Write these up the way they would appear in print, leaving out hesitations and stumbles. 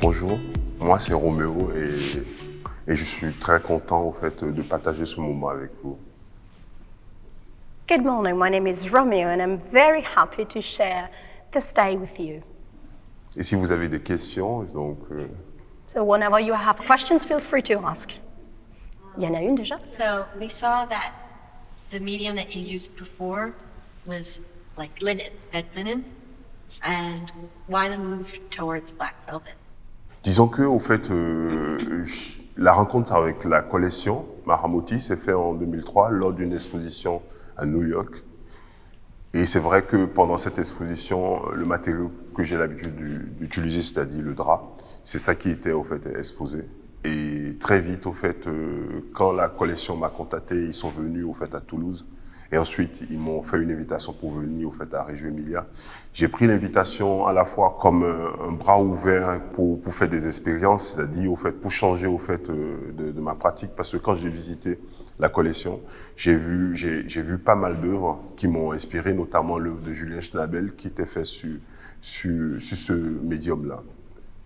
Bonjour, moi c'est Roméo et je suis très content au fait de partager ce moment avec vous. Good morning, my name is Romeo and I'm very happy to share this day with you. Et si vous avez des questions, donc So whenever you have questions, feel free to ask. Il y en a une déjà? So we saw that the medium that you used before was like linen, bed linen, and why the move towards black velvet? disons que au fait la rencontre avec la collection Maramotti s'est faite en 2003 lors d'une exposition à New York. Et c'est vrai que pendant cette exposition, le matériau que j'ai l'habitude d'utiliser, c'est-à-dire le drap, c'est ça qui était au fait exposé. Et très vite, au fait, quand la collection m'a contacté, ils sont venus au fait à Toulouse. Et ensuite, ils m'ont fait une invitation pour venir au fait à Reggio Emilia. J'ai pris l'invitation à la fois comme un bras ouvert pour faire des expériences, c'est-à-dire au fait pour changer au fait de ma pratique, parce que quand j'ai visité la collection, j'ai vu pas mal d'œuvres qui m'ont inspiré, notamment l'œuvre de Julien Schnabel qui était fait sur ce médium-là.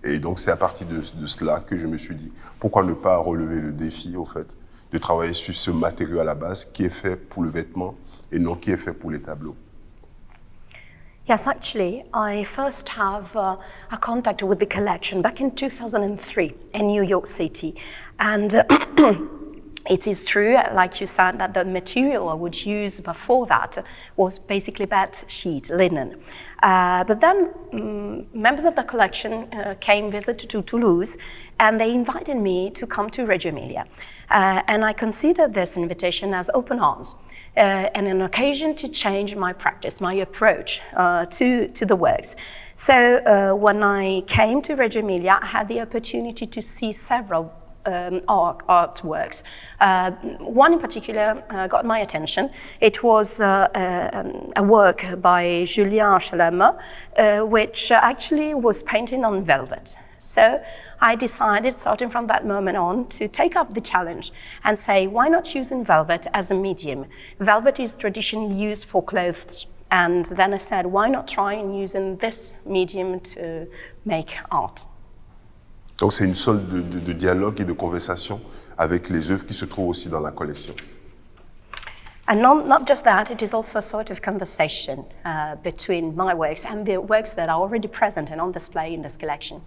Et donc c'est à partir de cela que je me suis dit, pourquoi ne pas relever le défi au fait de travailler sur ce matériau à la base qui est fait pour le vêtement et non qui est fait pour les tableaux. Yes, actually, I first have a contact with the collection back in 2003 in New York City. And it is true, like you said, that the material I would use before that was basically bed sheet, linen. But then members of the collection came visit to Toulouse and they invited me to come to Reggio Emilia. And I considered this invitation as open arms and an occasion to change my practice, my approach to the works. So when I came to Reggio Emilia, I had the opportunity to see several artworks. One in particular got my attention. It was a work by Julien Schnabel, which actually was painted on velvet. So I decided, starting from that moment on, to take up the challenge and say, why not using velvet as a medium? Velvet is traditionally used for clothes. And then I said, why not try and using this medium to make art? Donc c'est une sorte de dialogue et de conversation avec les œuvres qui se trouvent aussi dans la collection. And not just that, it is also a sort of conversation between my works and the works that are already present and on display in this collection.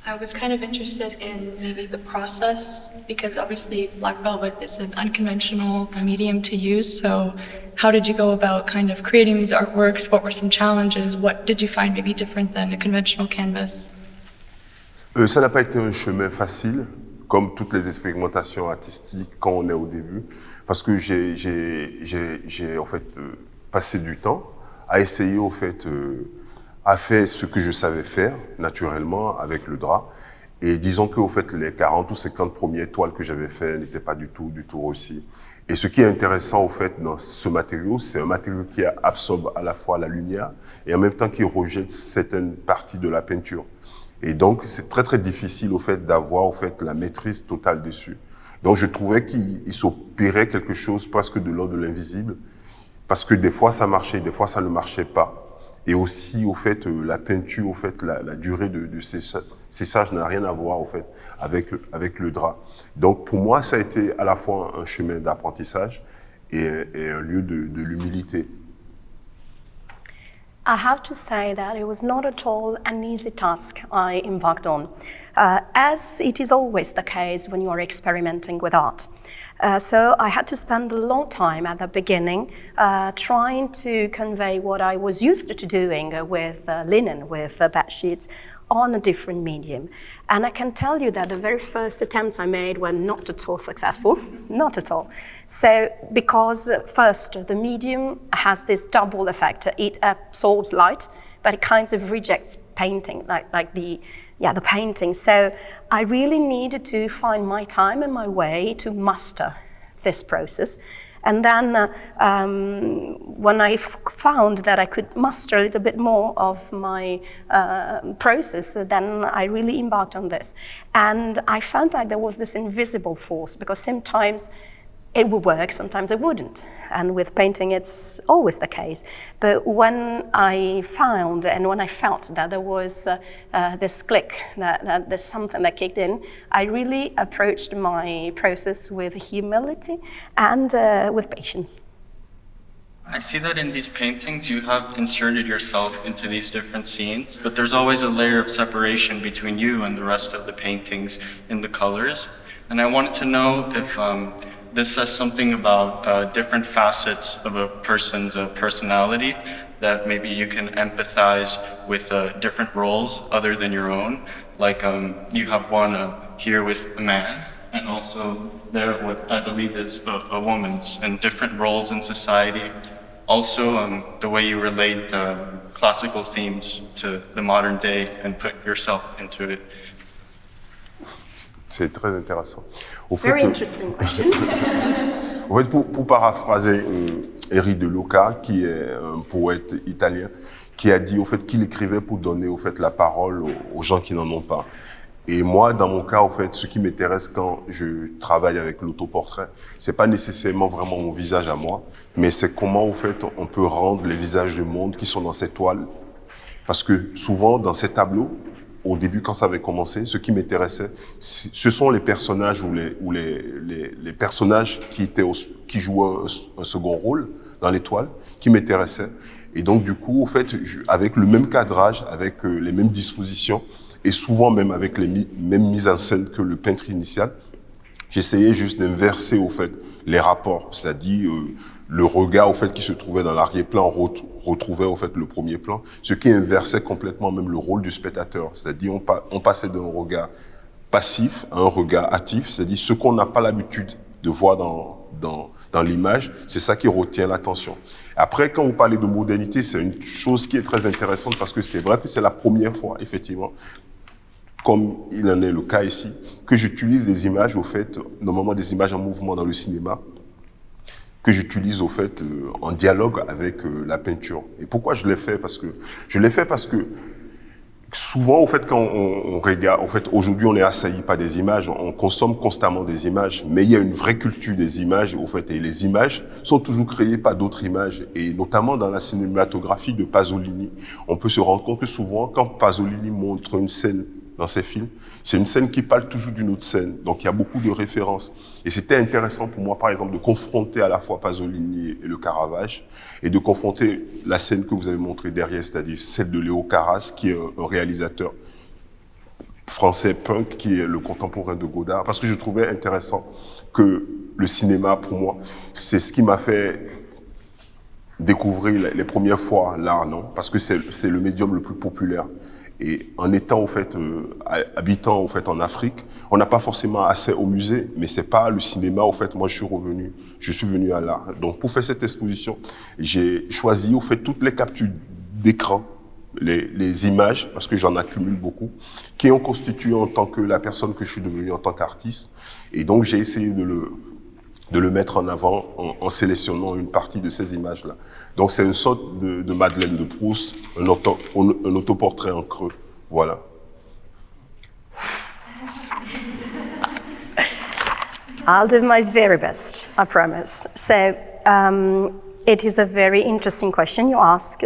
I was kind of interested in maybe the process, because obviously black velvet is an unconventional medium to use. So how did you go about kind of creating these artworks? What were some challenges? What did you find maybe different than a conventional canvas? Ça n'a pas été un chemin facile, comme toutes les expérimentations artistiques quand on est au début, parce que j'ai en fait passé du temps à essayer au fait à faire ce que je savais faire naturellement avec le drap. Et disons qu'au fait les 40 ou 50 premières toiles que j'avais fait n'étaient pas du tout réussies. Et ce qui est intéressant au fait dans ce matériau, c'est un matériau qui absorbe à la fois la lumière et en même temps qui rejette certaines parties de la peinture. Et donc, c'est très difficile au fait d'avoir au fait la maîtrise totale dessus. Donc, je trouvais qu'il s'opérait quelque chose presque de l'ordre de l'invisible, parce que des fois ça marchait, des fois ça ne marchait pas. Et aussi au fait la peinture, au fait la durée de séchage n'a rien à voir au fait avec le drap. Donc, pour moi, ça a été à la fois un chemin d'apprentissage et un lieu de l'humilité. I have to say that it was not at all an easy task I embarked on, as it is always the case when you are experimenting with art. So I had to spend a long time at the beginning trying to convey what I was used to doing with linen, with bed sheets, on a different medium. And I can tell you that the very first attempts I made were not at all successful, not at all. So, because first, the medium has this double effect. It absorbs light, but it kind of rejects painting, like the painting. So I really needed to find my time and my way to master this process. And then when I found that I could master a little bit more of my process, then I really embarked on this. And I found like there was this invisible force, because sometimes it would work, sometimes it wouldn't. And with painting, it's always the case. But when I found and when I felt that there was this click, that there's something that kicked in, I really approached my process with humility and with patience. I see that in these paintings you have inserted yourself into these different scenes, but there's always a layer of separation between you and the rest of the paintings in the colors. And I wanted to know if this says something about different facets of a person's personality, that maybe you can empathize with different roles other than your own. Like you have one here with a man, and also there what I believe is a woman's, and different roles in society. Also the way you relate classical themes to the modern day and put yourself into it. C'est très intéressant. Very interesting question. En fait, pour paraphraser Henri de Luca, qui est un poète italien, qui a dit au fait qu'il écrivait pour donner au fait la parole aux gens qui n'en ont pas. Et moi, dans mon cas, au fait, ce qui m'intéresse quand je travaille avec l'autoportrait, c'est pas nécessairement vraiment mon visage à moi, mais c'est comment, au fait, on peut rendre les visages du monde qui sont dans cette toile. Parce que souvent, dans ces tableaux, au début, quand ça avait commencé, ce qui m'intéressait, ce sont les personnages ou les personnages qui jouaient un second rôle dans les toiles, qui m'intéressaient. Et donc, du coup, au fait, avec le même cadrage, avec les mêmes dispositions, et souvent même avec les mêmes mises en scène que le peintre initial, j'essayais juste d'inverser, au fait, les rapports, c'est-à-dire le regard, au fait, qui se trouvait dans l'arrière-plan retrouvait, au fait, le premier plan, ce qui inversait complètement même le rôle du spectateur, c'est-à-dire on passait d'un regard passif à un regard actif, c'est-à-dire ce qu'on n'a pas l'habitude de voir dans l'image, c'est ça qui retient l'attention. Après, quand vous parlez de modernité, c'est une chose qui est très intéressante parce que c'est vrai que c'est la première fois, effectivement, comme il en est le cas ici, que j'utilise des images, au fait, normalement des images en mouvement dans le cinéma, que j'utilise au fait en dialogue avec la peinture. Et pourquoi je l'ai fait? Je l'ai fait parce que souvent, au fait, quand on regarde, en fait, aujourd'hui, on est assailli par des images, on consomme constamment des images, mais il y a une vraie culture des images, au fait, et les images sont toujours créées par d'autres images, et notamment dans la cinématographie de Pasolini, on peut se rendre compte que souvent, quand Pasolini montre une scène dans ses films, c'est une scène qui parle toujours d'une autre scène. Donc, il y a beaucoup de références. Et c'était intéressant pour moi, par exemple, de confronter à la fois Pasolini et le Caravage, et de confronter la scène que vous avez montrée derrière, c'est-à-dire celle de Léo Carras, qui est un réalisateur français punk, qui est le contemporain de Godard, parce que je trouvais intéressant que le cinéma, pour moi, c'est ce qui m'a fait découvrir les premières fois l'art, non? Parce que c'est le médium le plus populaire. Et en étant, au fait, habitant, au fait, en Afrique, on n'a pas forcément accès au musée, mais c'est pas le cinéma, au fait, moi, je suis venu à l'art. Donc, pour faire cette exposition, j'ai choisi, au fait, toutes les captures d'écran, les images, parce que j'en accumule beaucoup, qui ont constitué en tant que la personne que je suis devenu en tant qu'artiste. Et donc, j'ai essayé de le mettre en avant en sélectionnant une partie de ces images-là. Donc c'est une sorte de Madeleine de Proust, un autoportrait en creux. Voilà. I'll do my very best, I promise. So, it is a very interesting question you ask,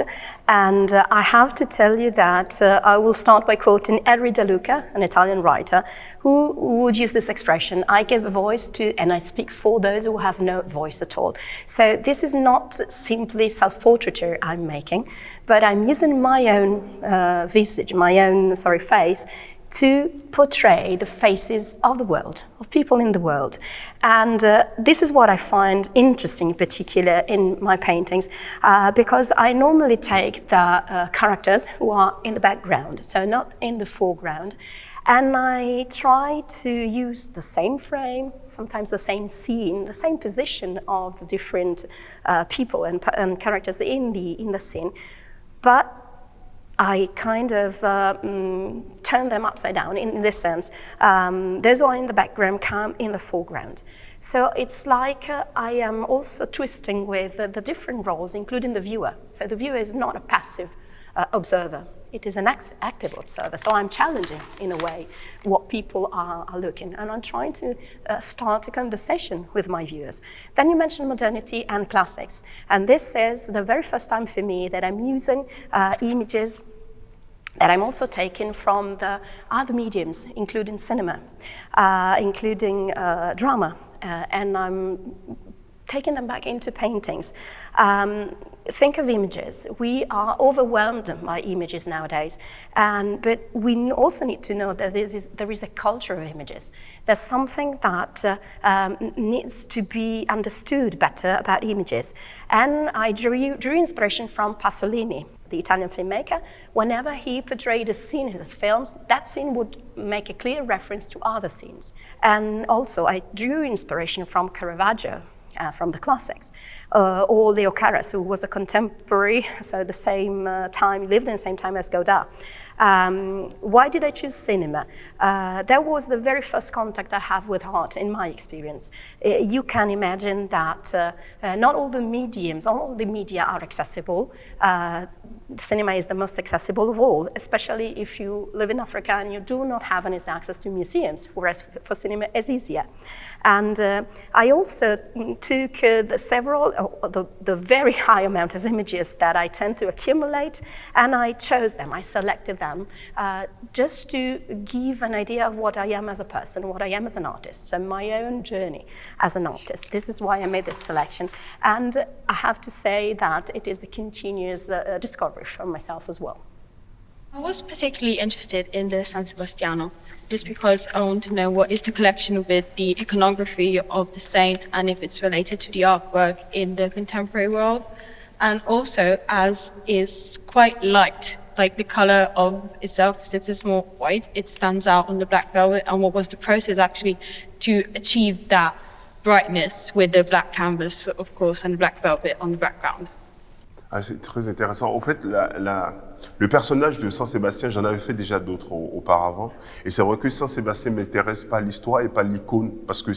and I have to tell you that I will start by quoting Henri De Luca, an Italian writer, who would use this expression: I give a voice to, and I speak for those who have no voice at all. So this is not simply self-portraiture I'm making, but I'm using my own visage, my own, face, to portray the faces of the world, of people in the world. And this is what I find interesting in particular in my paintings, because I normally take the characters who are in the background, so not in the foreground, and I try to use the same frame, sometimes the same scene, the same position of the different people and characters in the scene, but I kind of turn them upside down in this sense. Those who are in the background come in the foreground. So it's like I am also twisting with the different roles, including the viewer. So the viewer is not a passive observer. It is an active observer. So I'm challenging, in a way, what people are looking. And I'm trying to start a conversation with my viewers. Then you mentioned modernity and classics. And this is the very first time for me that I'm using images that I'm also taking from the other mediums, including cinema, including drama, and I'm taking them back into paintings. Think of images. We are overwhelmed by images nowadays, but we also need to know that there is a culture of images. There's something that needs to be understood better about images. And I drew inspiration from Pasolini, the Italian filmmaker. Whenever he portrayed a scene in his films, that scene would make a clear reference to other scenes. And also, I drew inspiration from Caravaggio, from the classics, or Leo Carras, who was a contemporary, so the same time, lived in the same time as Godard. Why did I choose cinema? That was the very first contact I have with art, in my experience. You can imagine that not all the mediums, all the media are accessible. Cinema is the most accessible of all, especially if you live in Africa and you do not have any access to museums, whereas for cinema it's easier. And I also took the very high amount of images that I tend to accumulate, and I chose them, I selected them, just to give an idea of what I am as a person, what I am as an artist, and my own journey as an artist. This is why I made this selection. And I have to say that it is a continuous discovery for myself as well. I was particularly interested in the San Sebastiano, just because I want to know what is the collection with the iconography of the saint and if it's related to the artwork in the contemporary world. And also, as is quite light, like the color of itself, since it's more white, it stands out on the black velvet. And what was the process actually to achieve that brightness with the black canvas, of course, and the black velvet on the background? Ah, c'est très intéressant. Au fait, le personnage de Saint-Sébastien, j'en avais fait déjà d'autres auparavant. Et c'est vrai que Saint-Sébastien m'intéresse pas l'histoire et pas l'icône, parce que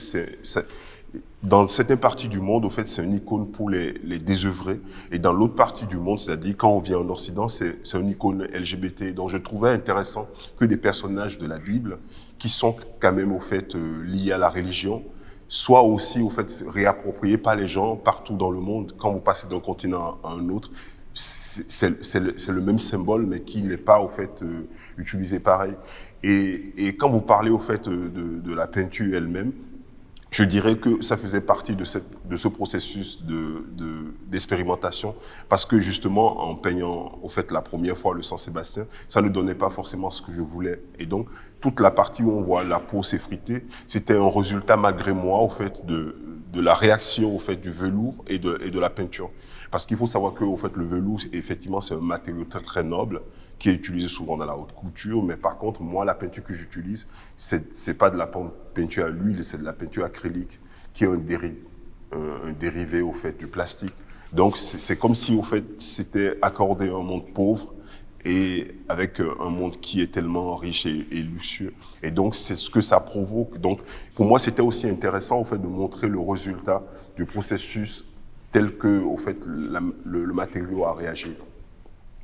dans certaines parties du monde, au fait, c'est une icône pour les désœuvrés. Et dans l'autre partie du monde, c'est-à-dire quand on vient en Occident, c'est une icône LGBT. Donc je trouvais intéressant que des personnages de la Bible, qui sont quand même, au fait, liés à la religion, soit aussi au fait réapproprié par les gens partout dans le monde. Quand vous passez d'un continent à un autre, c'est le même symbole, mais qui n'est pas au fait utilisé pareil. Et quand vous parlez au fait de la peinture elle-même, je dirais que ça faisait partie de ce processus d'expérimentation, parce que justement, en peignant au fait la première fois le Saint-Sébastien, ça ne donnait pas forcément ce que je voulais. Et donc, toute la partie où on voit la peau s'effriter, c'était un résultat malgré moi au fait de la réaction au fait du velours et de la peinture. Parce qu'il faut savoir que au fait le velours, effectivement, c'est un matériau très très noble qui est utilisé souvent dans la haute couture, mais par contre, moi, la peinture que j'utilise, c'est pas de la peinture à l'huile, c'est de la peinture acrylique, qui est un dérivé au fait du plastique. Donc, c'est comme si au fait c'était accordé un monde pauvre et avec un monde qui est tellement riche et luxueux. Et donc, c'est ce que ça provoque. Donc, pour moi, c'était aussi intéressant au fait de montrer le résultat du processus tel que au fait le matériau a réagi.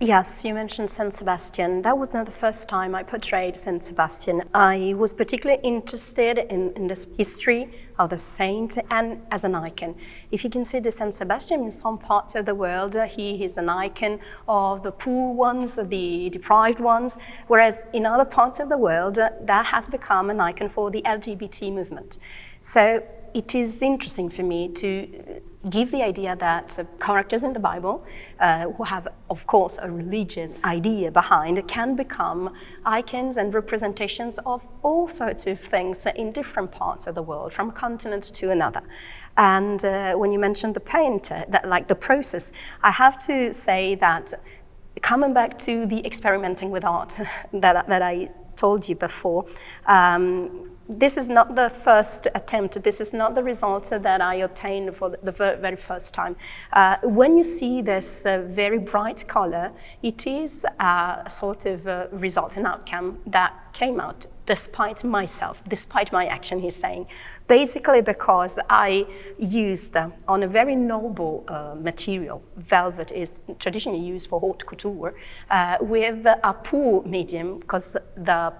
Yes, you mentioned San Sebastian. That was not the first time I portrayed San Sebastian. I was particularly interested in this history of the saint and as an icon. If you consider San Sebastian in some parts of the world, he is an icon of the poor ones, the deprived ones, whereas in other parts of the world, that has become an icon for the LGBT movement. So it is interesting for me to give the idea that characters in the Bible, who have, of course, a religious idea behind, can become icons and representations of all sorts of things in different parts of the world, from a continent to another. And when you mentioned the painter, the process, I have to say that coming back to the experimenting with art that I told you before, this is not the first attempt. This is not the results that I obtained for the very first time. When you see this very bright color, it is a sort of result, an outcome that came out despite myself, despite my action, he's saying. Basically because I used on a very noble material, velvet is traditionally used for haute couture, with a pool medium, because the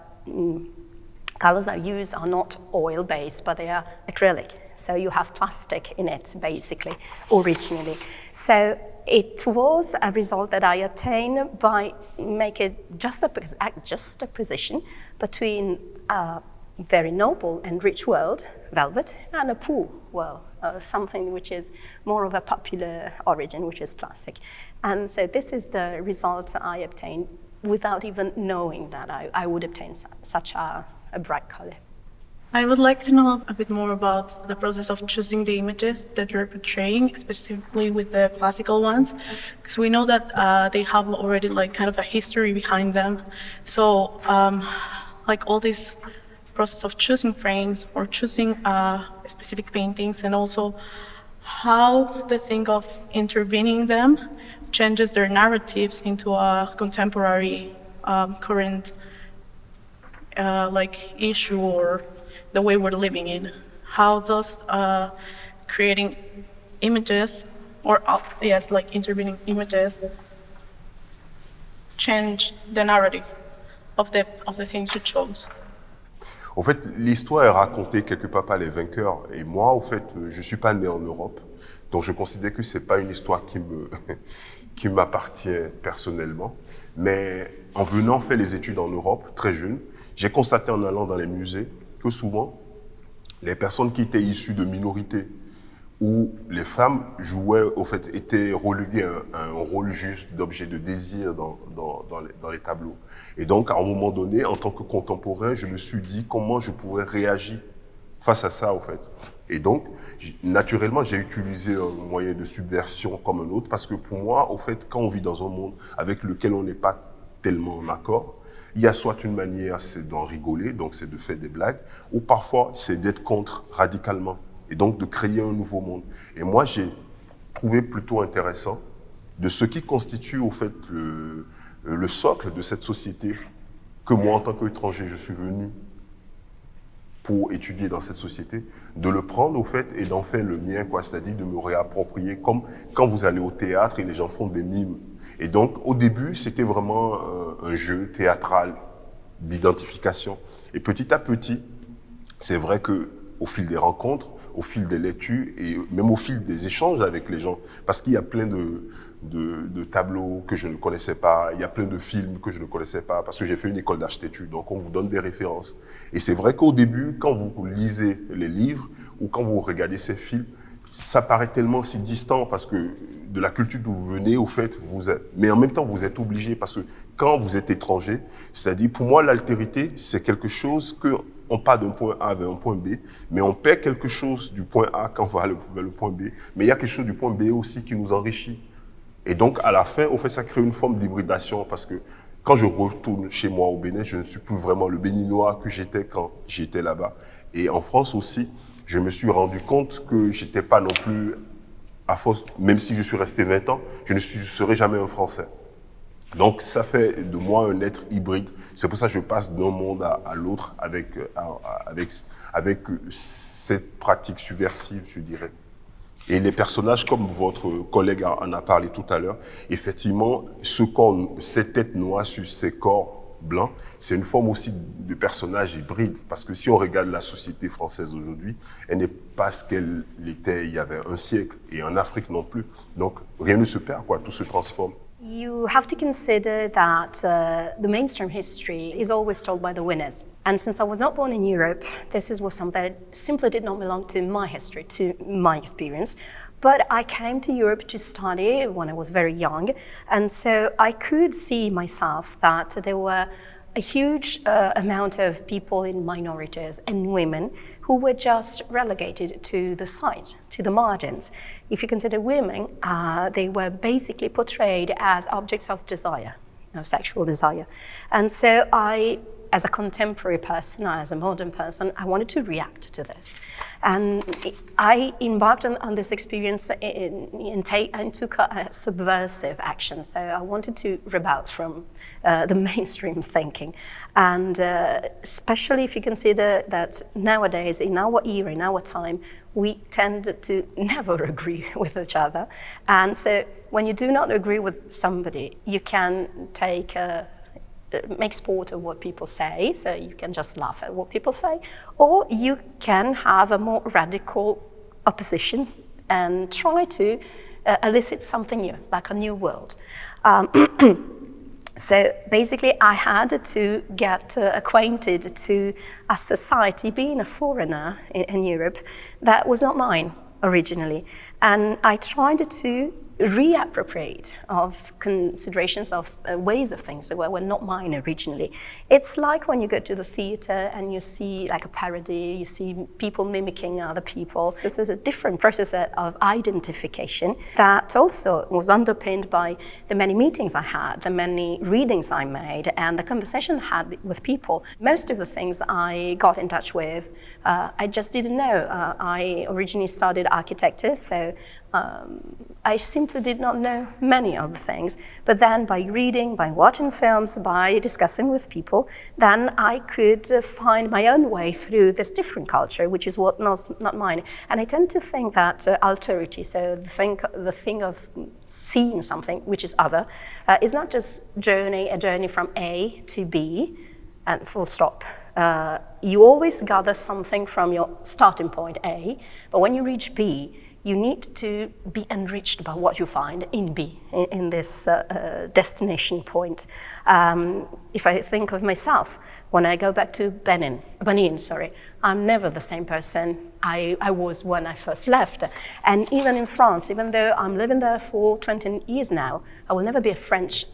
colors I use are not oil-based, but they are acrylic. So you have plastic in it, basically, originally. So it was a result that I obtained by making juxtaposition between a very noble and rich world, velvet, and a poor world, something which is more of a popular origin, which is plastic. And so this is the result I obtained without even knowing that I would obtain such a bright color. I would like to know a bit more about the process of choosing the images that you're portraying, specifically with the classical ones, because we know that they have already like kind of a history behind them. So like all this process of choosing frames or choosing specific paintings, and also how the thing of intervening them changes their narratives into a contemporary current like issue or the way we're living in. How does creating images or like intervening images change the narrative of the things you chose? En fait, l'histoire est racontée quelque part par les vainqueurs. Et moi, au fait, je suis pas né en Europe. Donc je considère que c'est pas une histoire qui m'appartient personnellement. Mais en venant faire les études en Europe, très jeune, j'ai constaté en allant dans les musées que souvent, les personnes qui étaient issues de minorités où les femmes jouaient, au fait, étaient reléguées à un rôle juste d'objet de désir dans les tableaux. Et donc, à un moment donné, en tant que contemporain, je me suis dit comment je pourrais réagir face à ça, au fait. Et donc, naturellement, j'ai utilisé un moyen de subversion comme un autre, parce que pour moi, au fait, quand on vit dans un monde avec lequel on n'est pas tellement en accord, il y a soit une manière, c'est d'en rigoler, donc c'est de faire des blagues, ou parfois, c'est d'être contre radicalement, et donc de créer un nouveau monde. Et moi, j'ai trouvé plutôt intéressant de ce qui constitue, au fait, le socle de cette société, que moi, en tant qu'étranger, je suis venu pour étudier dans cette société, de le prendre, au fait, et d'en faire le mien, quoi, c'est-à-dire de me réapproprier, comme quand vous allez au théâtre et les gens font des mimes. Et donc, au début, c'était vraiment un jeu théâtral d'identification. Et petit à petit, c'est vrai que au fil des rencontres, au fil des lectures et même au fil des échanges avec les gens, parce qu'il y a plein de tableaux que je ne connaissais pas, il y a plein de films que je ne connaissais pas, parce que j'ai fait une école d'architecture, donc on vous donne des références. Et c'est vrai qu'au début, quand vous lisez les livres ou quand vous regardez ces films, ça paraît tellement si distant parce que de la culture d'où vous venez, au fait, mais en même temps, vous êtes obligé parce que quand vous êtes étranger, c'est-à-dire, pour moi, l'altérité, c'est quelque chose qu'on part d'un point A vers un point B, mais on perd quelque chose du point A quand on va vers le point B, mais il y a quelque chose du point B aussi qui nous enrichit. Et donc, à la fin, au fait, ça crée une forme d'hybridation parce que quand je retourne chez moi au Bénin, je ne suis plus vraiment le Béninois que j'étais quand j'étais là-bas. Et en France aussi, je me suis rendu compte que j'étais pas non plus, à force, même si je suis resté 20 ans, je ne serai jamais un Français. Donc ça fait de moi un être hybride. C'est pour ça que je passe d'un monde à l'autre avec cette pratique subversive, je dirais. Et les personnages, comme votre collègue en a parlé tout à l'heure, effectivement, cette tête noire sur ces corps blanc, c'est une forme aussi de personnage hybride, parce que si on regarde la société française aujourd'hui, elle n'est pas ce qu'elle était il y avait un siècle, et en Afrique non plus. Donc rien ne se perd, quoi, tout se transforme. You have to consider that the mainstream history is always told by the winners. And since I was not born in Europe, this was something that simply did not belong to my history, to my experience. But I came to Europe to study when I was very young, and so I could see myself that there were a huge amount of people in minorities and women who were just relegated to the side, to the margins. If you consider women, they were basically portrayed as objects of desire, sexual desire. And so I as a contemporary person, as a modern person, I wanted to react to this. And I embarked on this experience and took a subversive action. So I wanted to rebel from the mainstream thinking. And especially if you consider that nowadays, in our era, in our time, we tend to never agree with each other. And so when you do not agree with somebody, you can make sport of what people say, so you can just laugh at what people say, or you can have a more radical opposition and try to elicit something new, like a new world. So basically I had to get acquainted to a society, being a foreigner in Europe, that was not mine originally. And I tried to reappropriate of considerations of ways of things that were not mine originally. It's like when you go to the theater and you see like a parody, you see people mimicking other people. This is a different process of identification that also was underpinned by the many meetings I had, the many readings I made, and the conversation I had with people. Most of the things I got in touch with, I just didn't know. I originally studied architecture, so I simply did not know many of the things, but then by reading, by watching films, by discussing with people, then I could find my own way through this different culture, which is what was not mine. And I tend to think that alterity, so the thing of seeing something which is other, is not just a journey from A to B, and full stop. You always gather something from your starting point A, but when you reach B, you need to be enriched by what you find in B, in this destination point. If I think of myself, when I go back to Benin, I'm never the same person I was when I first left. And even in France, even though I'm living there for 20 years now, I will never be a French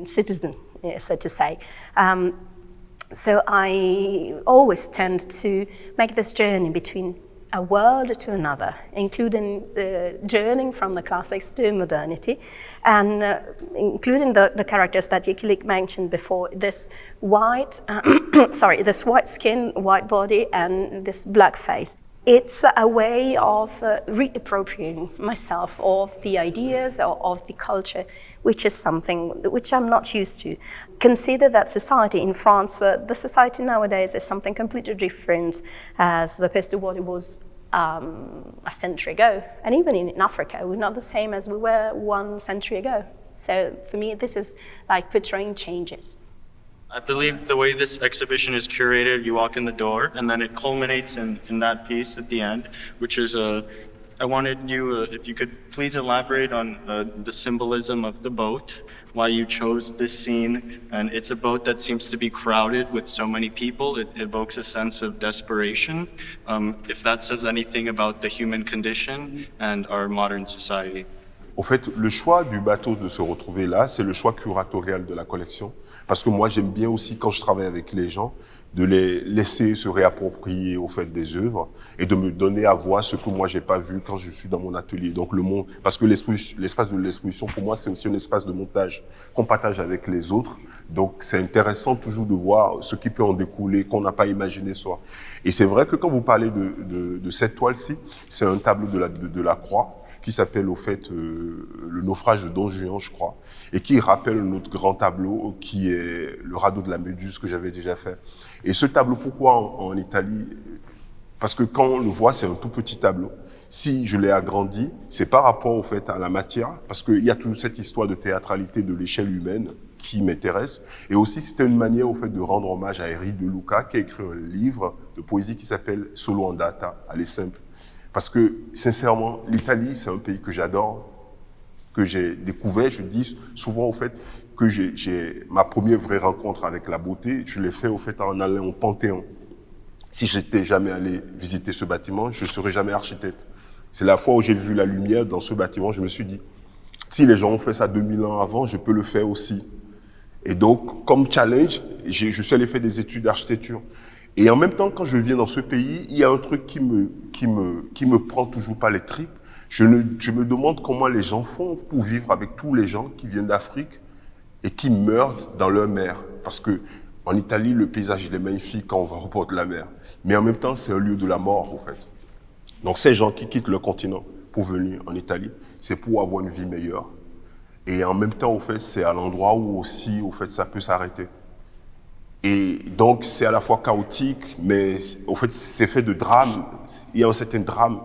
citizen, so to say. So I always tend to make this journey between a world to another, including the journeying from the classics to modernity, and including the characters that Yikilik mentioned before, this white, this white skin, white body, and this black face. It's a way of reappropriating myself of the ideas or of the culture, which is something which I'm not used to. Consider that society in France, the society nowadays is something completely different as opposed to what it was a century ago. And even in Africa, we're not the same as we were 1 century ago. So for me, this is like portraying changes. I believe the way this exhibition is curated, you walk in the door, and then it culminates in that piece at the end, which is I wanted you, if you could please elaborate on the symbolism of the boat, why you chose this scene. And it's a boat that seems to be crowded with so many people. It evokes a sense of desperation. If that says anything about the human condition and our modern society. En fait, le choix du bateau de se retrouver là, c'est le choix curatorial de la collection. Parce que moi, j'aime bien aussi, quand je travaille avec les gens, de les laisser se réapproprier au fait des œuvres et de me donner à voir ce que moi, j'ai pas vu quand je suis dans mon atelier. Donc, le monde, parce que l'espace de l'exposition, pour moi, c'est aussi un espace de montage qu'on partage avec les autres. Donc, c'est intéressant toujours de voir ce qui peut en découler, qu'on n'a pas imaginé soi. Et c'est vrai que quand vous parlez de cette toile-ci, c'est un tableau de la Croix, qui s'appelle au fait le naufrage de Don Juan, je crois, et qui rappelle notre grand tableau qui est le radeau de la Méduse que j'avais déjà fait. Et ce tableau, pourquoi en Italie? Parce que quand on le voit, c'est un tout petit tableau. Si je l'ai agrandi, c'est par rapport au fait à la matière, parce qu'il y a toujours cette histoire de théâtralité de l'échelle humaine qui m'intéresse. Et aussi, c'était une manière au fait de rendre hommage à Henri de Luca, qui a écrit un livre de poésie qui s'appelle Solo Andata, elle est simple. Parce que, sincèrement, l'Italie, c'est un pays que j'adore, que j'ai découvert. Je dis souvent, au fait, que j'ai ma première vraie rencontre avec la beauté, je l'ai fait, au fait, en allant au Panthéon. Si j'étais jamais allé visiter ce bâtiment, je ne serais jamais architecte. C'est la fois où j'ai vu la lumière dans ce bâtiment, je me suis dit, si les gens ont fait ça 2000 ans avant, je peux le faire aussi. Et donc, comme challenge, je suis allé faire des études d'architecture. Et en même temps, quand je viens dans ce pays, il y a un truc qui me prend toujours par les tripes. Je me demande comment les gens font pour vivre avec tous les gens qui viennent d'Afrique et qui meurent dans leur mer. Parce que En Italie, le paysage il est magnifique quand on va au bord de la mer. Mais en même temps, c'est un lieu de la mort, en fait. Donc ces gens qui quittent le continent pour venir en Italie, c'est pour avoir une vie meilleure. Et en même temps, au fait, c'est à l'endroit où aussi, au fait, ça peut s'arrêter. Et donc, c'est à la fois chaotique, mais au fait, c'est fait de drame. Il y a un certain drame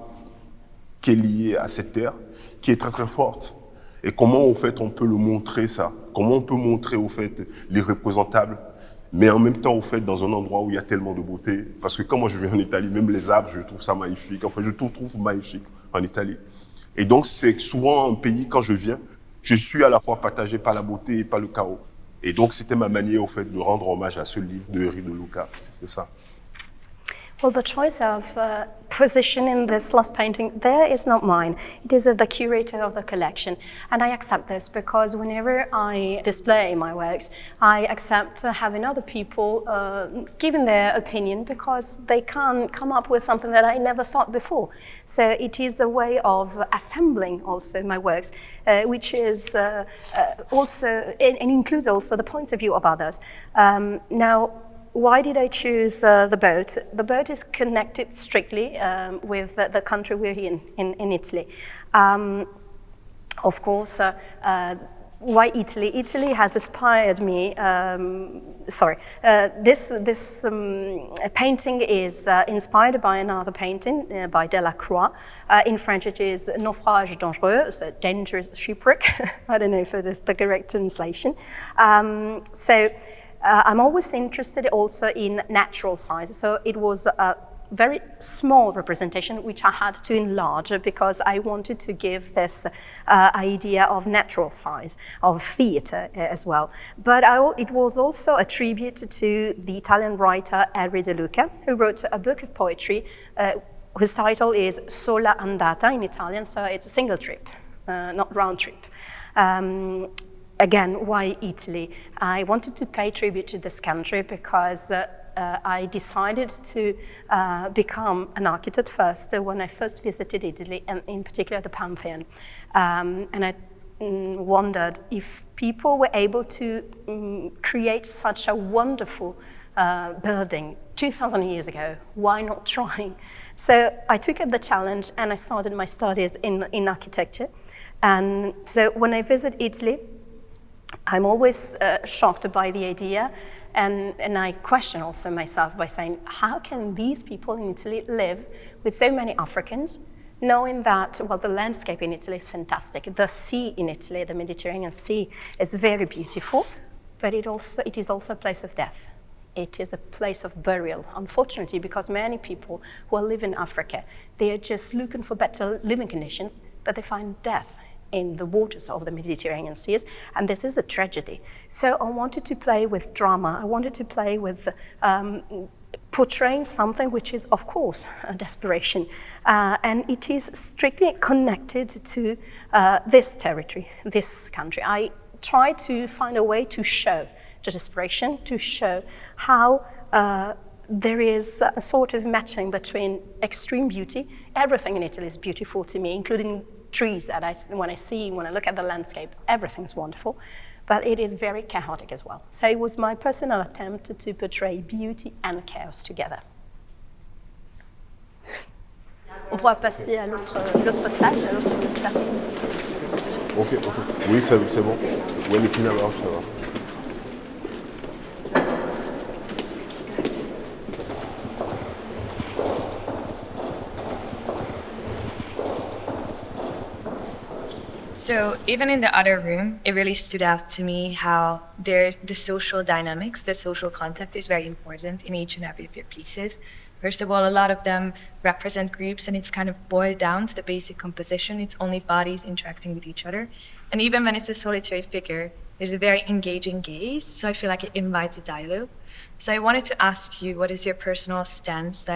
qui est lié à cette terre, qui est très très forte. Et comment, au fait, on peut le montrer, ça? Comment on peut montrer, au fait, l'irreprésentable, mais en même temps, au fait, dans un endroit où il y a tellement de beauté. Parce que quand moi je viens en Italie, même les arbres, je trouve ça magnifique. Enfin, je trouve magnifique en Italie. Et donc, c'est souvent un pays, quand je viens, je suis à la fois partagé par la beauté et par le chaos. Et donc, c'était ma manière, au fait, de rendre hommage à ce livre de Henri de Luca. C'est ça. Well, the choice of position in this last painting there is not mine. It is of the curator of the collection. And I accept this because whenever I display my works, I accept having other people giving their opinion because they can come up with something that I never thought before. So it is a way of assembling also my works, which is also, and includes also the points of view of others. Now, why did I choose the boat? The boat is connected strictly with the country we're in Italy. Of course, why Italy? Italy has inspired me. This painting is inspired by another painting by Delacroix. In French, it is Naufrage dangereux, so dangerous shipwreck. I don't know if it is the correct translation. I'm always interested also in natural size. So it was a very small representation which I had to enlarge because I wanted to give this idea of natural size, of theatre as well. But it was also a tribute to the Italian writer Henri de Luca, who wrote a book of poetry whose title is Sola Andata in Italian, so it's a single trip, not round trip. Again, why Italy? I wanted to pay tribute to this country because I decided to become an architect first when I first visited Italy, and in particular the Pantheon. And I wondered if people were able to create such a wonderful building 2,000 years ago, why not try? So I took up the challenge and I started my studies in architecture. And so when I visit Italy, I'm always shocked by the idea, and I question also myself by saying, how can these people in Italy live with so many Africans, knowing that, well, the landscape in Italy is fantastic. The sea in Italy, the Mediterranean Sea, is very beautiful, but it is also a place of death. It is a place of burial, unfortunately, because many people who live in Africa, they are just looking for better living conditions, but they find death in the waters of the Mediterranean seas, and this is a tragedy. So I wanted to play with drama. I wanted to play with portraying something which is, of course, a desperation, and it is strictly connected to this territory, this country. I try to find a way to show the desperation, to show how there is a sort of matching between extreme beauty. Everything in Italy is beautiful to me, including trees that when I look at the landscape, everything's wonderful, but it is very chaotic as well. So it was my personal attempt to portray beauty and chaos together. On pourra passer à l'autre salle, à l'autre petite partie. Ok. Oui, c'est bon. Ouais, les ça va. So even in the other room, it really stood out to me how the social dynamics, the social context is very important in each and every of your pieces. First of all, a lot of them represent groups, and it's kind of boiled down to the basic composition. It's only bodies interacting with each other. And even when it's a solitary figure, there's a very engaging gaze, so I feel like it invites a dialogue. So I wanted to ask you, what is your personal stance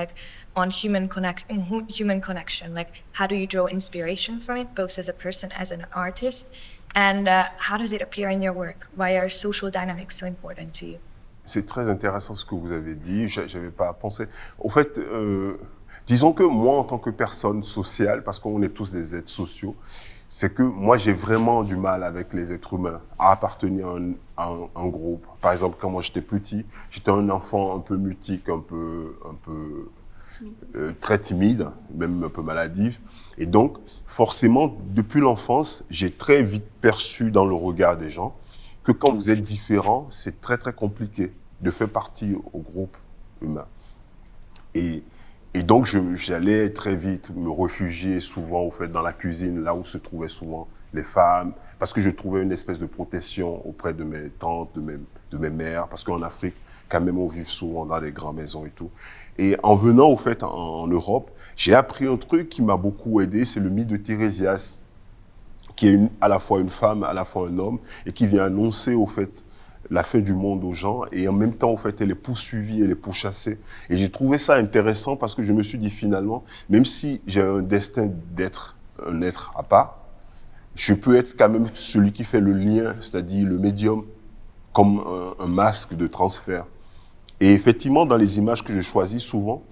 on human connection? Like, how do you draw inspiration from it, both as a person, as an artist? And how does it appear in your work? Why are social dynamics so important to you? C'est très intéressant ce que vous avez dit, je n'avais pas pensé. Au fait, disons que moi, en tant que personne sociale, parce qu'on est tous des êtres sociaux, c'est que moi, j'ai vraiment du mal avec les êtres humains, à appartenir à un groupe. Par exemple, quand moi j'étais petit, j'étais un enfant un peu mutique, très timide, même un peu maladif. Et donc, forcément, depuis l'enfance, j'ai très vite perçu dans le regard des gens que quand vous êtes différent, c'est très, très compliqué de faire partie au groupe humain. Et donc, j'allais très vite me réfugier souvent, au fait, dans la cuisine, là où se trouvaient souvent les femmes, parce que je trouvais une espèce de protection auprès de mes tantes, de mes mères, parce qu'en Afrique, quand même, on vit souvent dans des grandes maisons et tout. Et en venant, au fait, en Europe, j'ai appris un truc qui m'a beaucoup aidé, c'est le mythe de Tirésias, qui est à la fois une femme, à la fois un homme, et qui vient annoncer, au fait, la fin du monde aux gens, et en même temps, en fait, elle est poursuivie, elle est pourchassée. Et j'ai trouvé ça intéressant parce que je me suis dit finalement, même si j'ai un destin d'être un être à part, je peux être quand même celui qui fait le lien, c'est-à-dire le médium, comme un masque de transfert. Et effectivement, dans les images que je choisis souvent,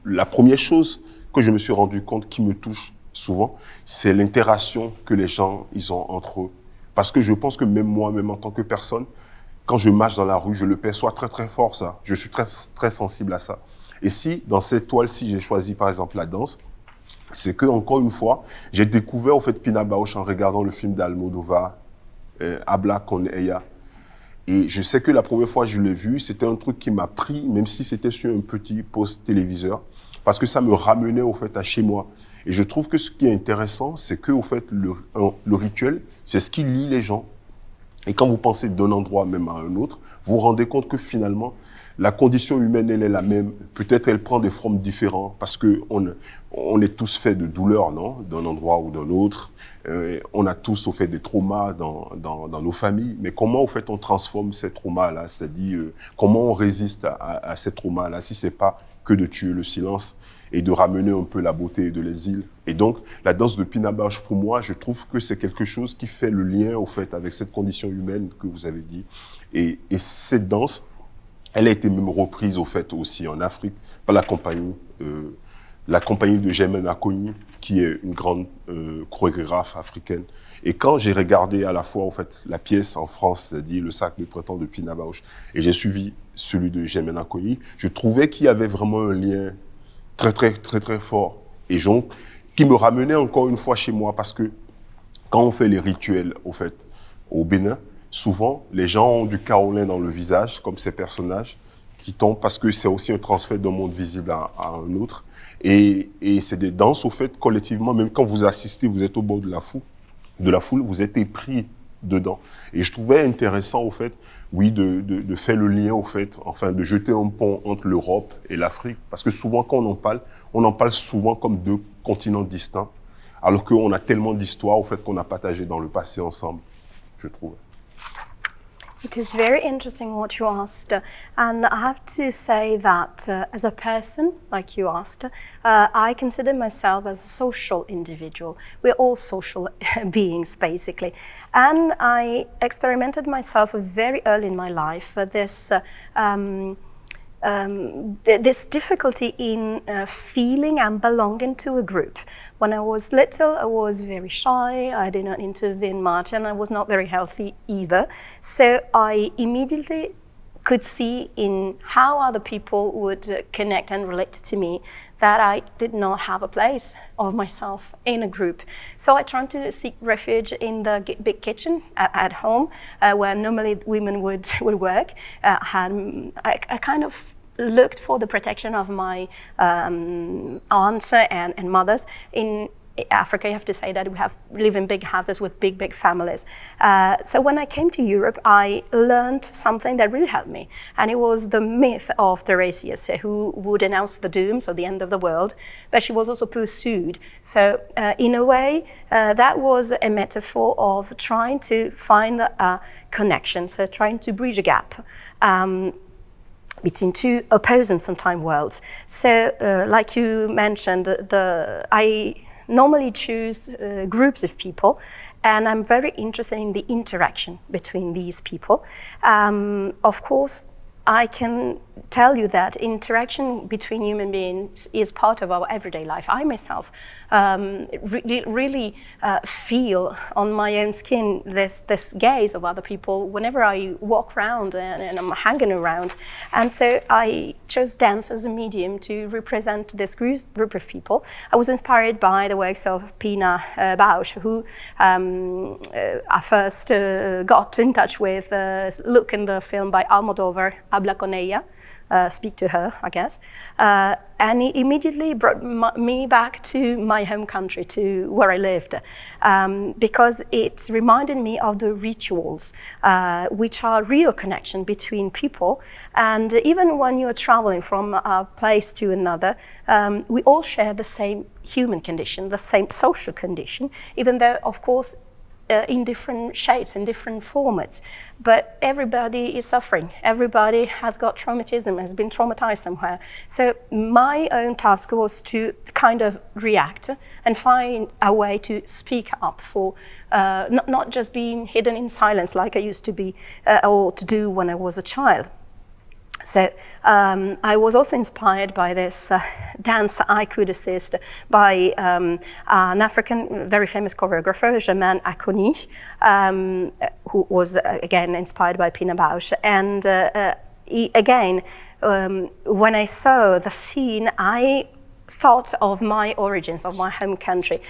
la première chose que je me suis rendu compte qui me touche souvent, c'est l'interaction que les gens ils ont entre eux. Parce que je pense que même moi, même en tant que personne, quand je marche dans la rue, je le perçois très très fort ça. Je suis très très sensible à ça. Et si dans cette toile-ci, j'ai choisi par exemple la danse, c'est que encore une fois, j'ai découvert au fait Pina Bausch en regardant le film d'Almodovar, Habla con ella. Et je sais que la première fois que je l'ai vu, c'était un truc qui m'a pris, même si c'était sur un petit poste téléviseur, parce que ça me ramenait au fait à chez moi. Et je trouve que ce qui est intéressant, c'est que au fait le rituel, c'est ce qui lie les gens. Et quand vous pensez d'un endroit même à un autre, vous vous rendez compte que finalement, la condition humaine, elle est la même. Peut-être elle prend des formes différentes parce qu'on est tous faits de douleurs, non, d'un endroit ou d'un autre. On a tous au fait des traumas dans nos familles. Mais comment au fait on transforme ces traumas-là, c'est-à-dire comment on résiste à ces traumas-là si c'est pas que de tuer le silence et de ramener un peu la beauté de l'exil. Et donc, la danse de Pina Bausch, pour moi, je trouve que c'est quelque chose qui fait le lien, au fait, avec cette condition humaine que vous avez dit. Et cette danse, elle a été même reprise, au fait, aussi en Afrique, par la compagnie de Germaine Acogny, qui est une grande chorégraphe africaine. Et quand j'ai regardé à la fois, en fait, la pièce en France, c'est-à-dire le Sacre de printemps de Pina Bausch, et j'ai suivi celui de Germaine Acogny, je trouvais qu'il y avait vraiment un lien très, très, très, très fort. Et donc, qui me ramenait encore une fois chez moi, parce que quand on fait les rituels, au fait, au Bénin, souvent, les gens ont du kaolin dans le visage, comme ces personnages qui tombent, parce que c'est aussi un transfert d'un monde visible à un autre. Et c'est des danses, au fait, collectivement, même quand vous assistez, vous êtes au bord de la foule, vous êtes pris dedans. Et je trouvais intéressant, au fait, oui, de faire le lien, au fait, enfin, de jeter un pont entre l'Europe et l'Afrique. Parce que souvent, quand on en parle souvent comme deux continents distincts, alors qu'on a tellement d'histoires, au fait, qu'on a partagé dans le passé ensemble, je trouve. It is very interesting what you asked, and I have to say that as a person, like you asked, I consider myself as a social individual. We're all social beings, basically. And I experimented myself very early in my life this difficulty in feeling and belonging to a group. When I was little, I was very shy, I did not intervene much, and I was not very healthy either. So I immediately could see in how other people would connect and relate to me that I did not have a place of myself in a group. So I tried to seek refuge in the big kitchen at home, where normally women would work. I kind of looked for the protection of my aunts and mothers. In Africa, you have to say that we live in big houses with big families. So when I came to Europe, I learned something that really helped me. And it was the myth of Tiresias, who would announce the doom, so the end of the world, but she was also pursued. So in a way, that was a metaphor of trying to find a connection, so trying to bridge a gap between two opposing sometimes worlds. So like you mentioned, I normally choose groups of people, and I'm very interested in the interaction between these people. Of course, I can tell you that interaction between human beings is part of our everyday life. I myself really feel on my own skin this gaze of other people whenever I walk around and I'm hanging around. And so I chose dance as a medium to represent this group of people. I was inspired by the works of Pina Bausch, who I first got in touch with, look in the film by Almodovar, Habla con ella, speak to her, I guess. And he immediately brought me back to my home country, to where I lived, because it reminded me of the rituals, which are real connection between people. And even when you're traveling from a place to another, we all share the same human condition, the same social condition, even though, of course, in different shapes, in different formats. But everybody is suffering. Everybody has got traumatism, has been traumatized somewhere. So my own task was to kind of react and find a way to speak up for not just being hidden in silence like I used to be or to do when I was a child. So I was also inspired by this dance I could assist by an African very famous choreographer, Germaine Akoni, who was again inspired by Pina Bausch. And he, again, when I saw the scene, I thought of my origins, of my home country.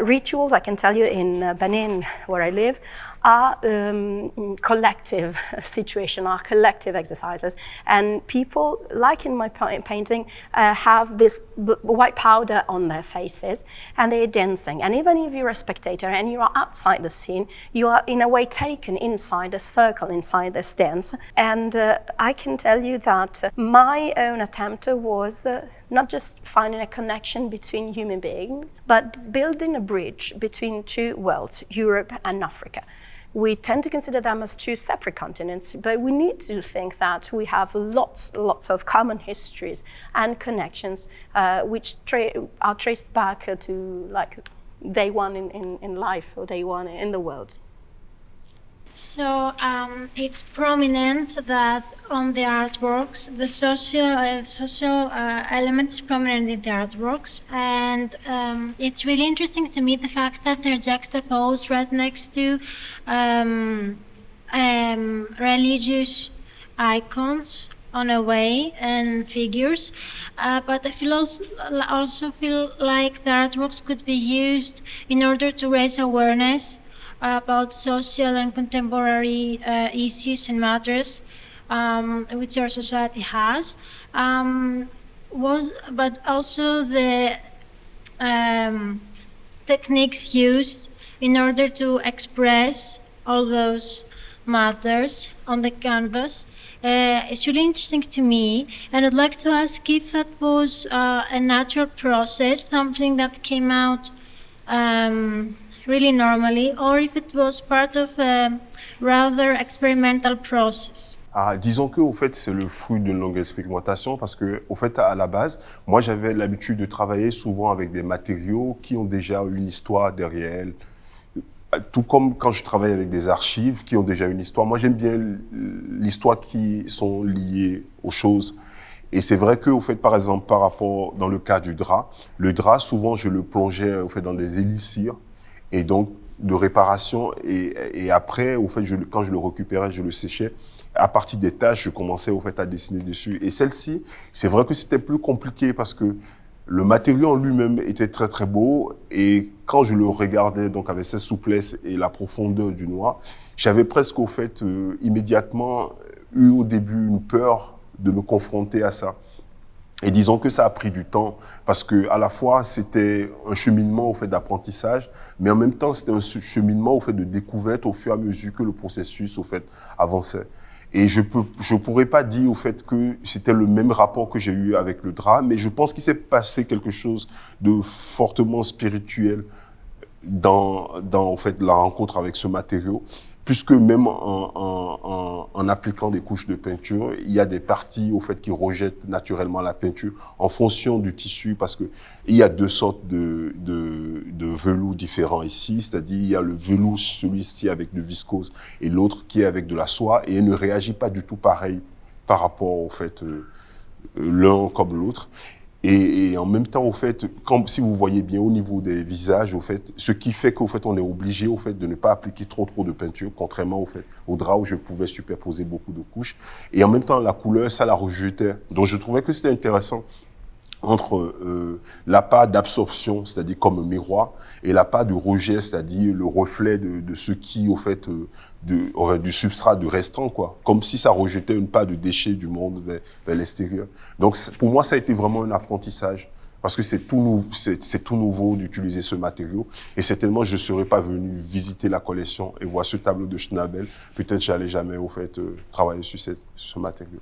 Rituals, I can tell you, in Benin, where I live, are collective situation, are collective exercises. And people, like in my painting, have this white powder on their faces and they're dancing. And even if you're a spectator and you are outside the scene, you are in a way taken inside a circle, inside this dance. And I can tell you that my own attempt was not just finding a connection between human beings, but building a bridge between two worlds, Europe and Africa. We tend to consider them as two separate continents, but we need to think that we have lots of common histories and connections which are traced back to like day one in life or day one in the world. So it's prominent that on the artworks, the social element is prominent in the artworks, and it's really interesting to me the fact that they're juxtaposed right next to religious icons on a way and figures, but I also feel like the artworks could be used in order to raise awareness about social and contemporary issues and matters which our society has, but also the techniques used in order to express all those matters on the canvas. It's really interesting to me, and I'd like to ask if that was a natural process, something that came out really normally, or if it was part of a rather experimental process. Disons que, au fait, c'est le fruit d'une longue expérimentation parce que, au fait, à la base, moi, j'avais l'habitude de travailler souvent avec des matériaux qui ont déjà une histoire derrière elles. Tout comme quand je travaille avec des archives qui ont déjà une histoire. Moi, j'aime bien l'histoire qui sont liées aux choses. Et c'est vrai que, au fait, par exemple, par rapport, dans le cas du drap, le drap, souvent, je le plongeais, au fait, dans des élixir. Et donc, de réparation. Et après, au fait, quand je le récupérais, je le séchais. À partir des tâches, je commençais, au fait, à dessiner dessus. Et celle-ci, c'est vrai que c'était plus compliqué parce que le matériau en lui-même était très, très beau. Et quand je le regardais, donc, avec cette souplesse et la profondeur du noir, j'avais presque, au fait, immédiatement eu au début une peur de me confronter à ça. Et disons que ça a pris du temps parce que à la fois c'était un cheminement au fait d'apprentissage, mais en même temps c'était un cheminement au fait de découverte au fur et à mesure que le processus au fait avançait. Et je pourrais pas dire au fait que c'était le même rapport que j'ai eu avec le drap, mais je pense qu'il s'est passé quelque chose de fortement spirituel dans au fait la rencontre avec ce matériau. Puisque même en appliquant des couches de peinture, il y a des parties au fait qui rejettent naturellement la peinture en fonction du tissu, parce que il y a deux sortes de velours différents ici, c'est-à-dire il y a le velours, celui-ci avec du viscose, et l'autre qui est avec de la soie, et il ne réagit pas du tout pareil par rapport au fait l'un comme l'autre. Et en même temps, au fait, si vous voyez bien au niveau des visages, au fait, ce qui fait qu'au fait, on est obligé au fait, de ne pas appliquer trop de peinture, contrairement au fait, au drap où je pouvais superposer beaucoup de couches. Et en même temps, la couleur, ça la rejetait. Donc, je trouvais que c'était intéressant entre la part d'absorption, c'est-à-dire comme un miroir, et la part de rejet, c'est-à-dire le reflet de ce qui, au fait, du substrat, du restant, quoi. Comme si ça rejetait une part de déchets du monde vers l'extérieur. Donc, pour moi, ça a été vraiment un apprentissage, parce que c'est tout nouveau d'utiliser ce matériau. Et certainement, je ne serais pas venu visiter la collection et voir ce tableau de Schnabel. Peut-être j'allais jamais, au fait, travailler sur ce matériau.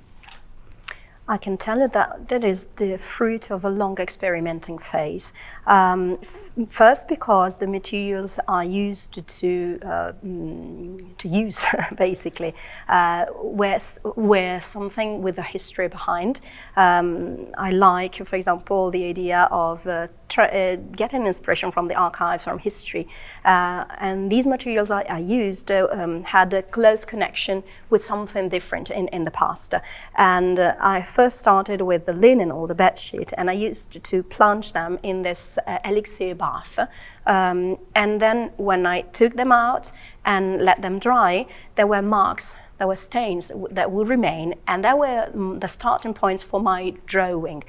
I can tell you that that is the fruit of a long experimenting phase. First, because the materials are used to use, basically, where something with a history behind. I like, for example, the idea of getting inspiration from the archives, from history. And these materials I used had a close connection with something different in the past. And I first started with the linen or the bedsheet, and I used to plunge them in this elixir bath. And then when I took them out and let them dry, there were marks, there were stains that would remain, and that were the starting points for my drawing.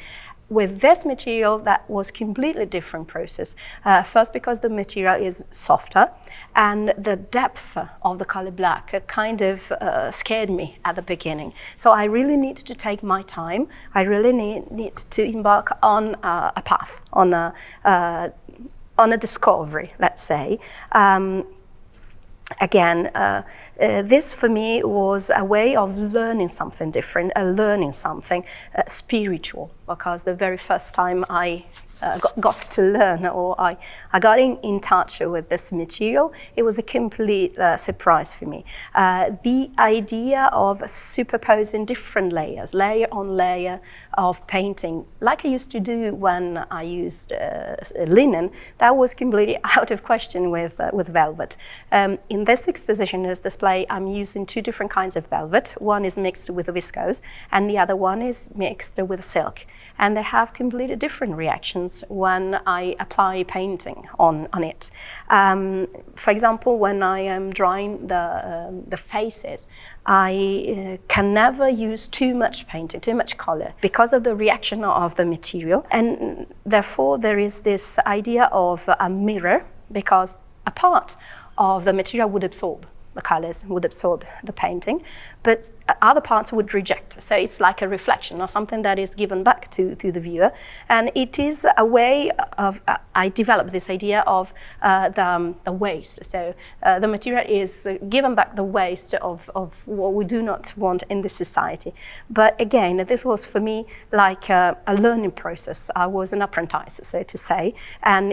With this material, that was completely different process. First, because the material is softer, and the depth of the color black kind of scared me at the beginning. So I really need to take my time. I really need to embark on a path, on a discovery, let's say. Again, this for me was a way of learning something different, learning something spiritual, because the very first time I got to learn, or I got in touch with this material, it was a complete surprise for me. The idea of superposing different layers, layer on layer of painting, like I used to do when I used linen, that was completely out of question with velvet. In this exposition, this display, I'm using two different kinds of velvet. One is mixed with viscose, and the other one is mixed with silk. And they have completely different reactions when I apply painting on it. For example, when I am drawing the faces, I can never use too much painting, too much color, because of the reaction of the material. And therefore, there is this idea of a mirror, because a part of the material would absorb the colors, would absorb the painting, but other parts would reject. So it's like a reflection or something that is given back to the viewer. And it is a way of, I developed this idea of the waste. So the material is given back the waste of what we do not want in this society. But again, this was for me like a learning process. I was an apprentice, so to say. And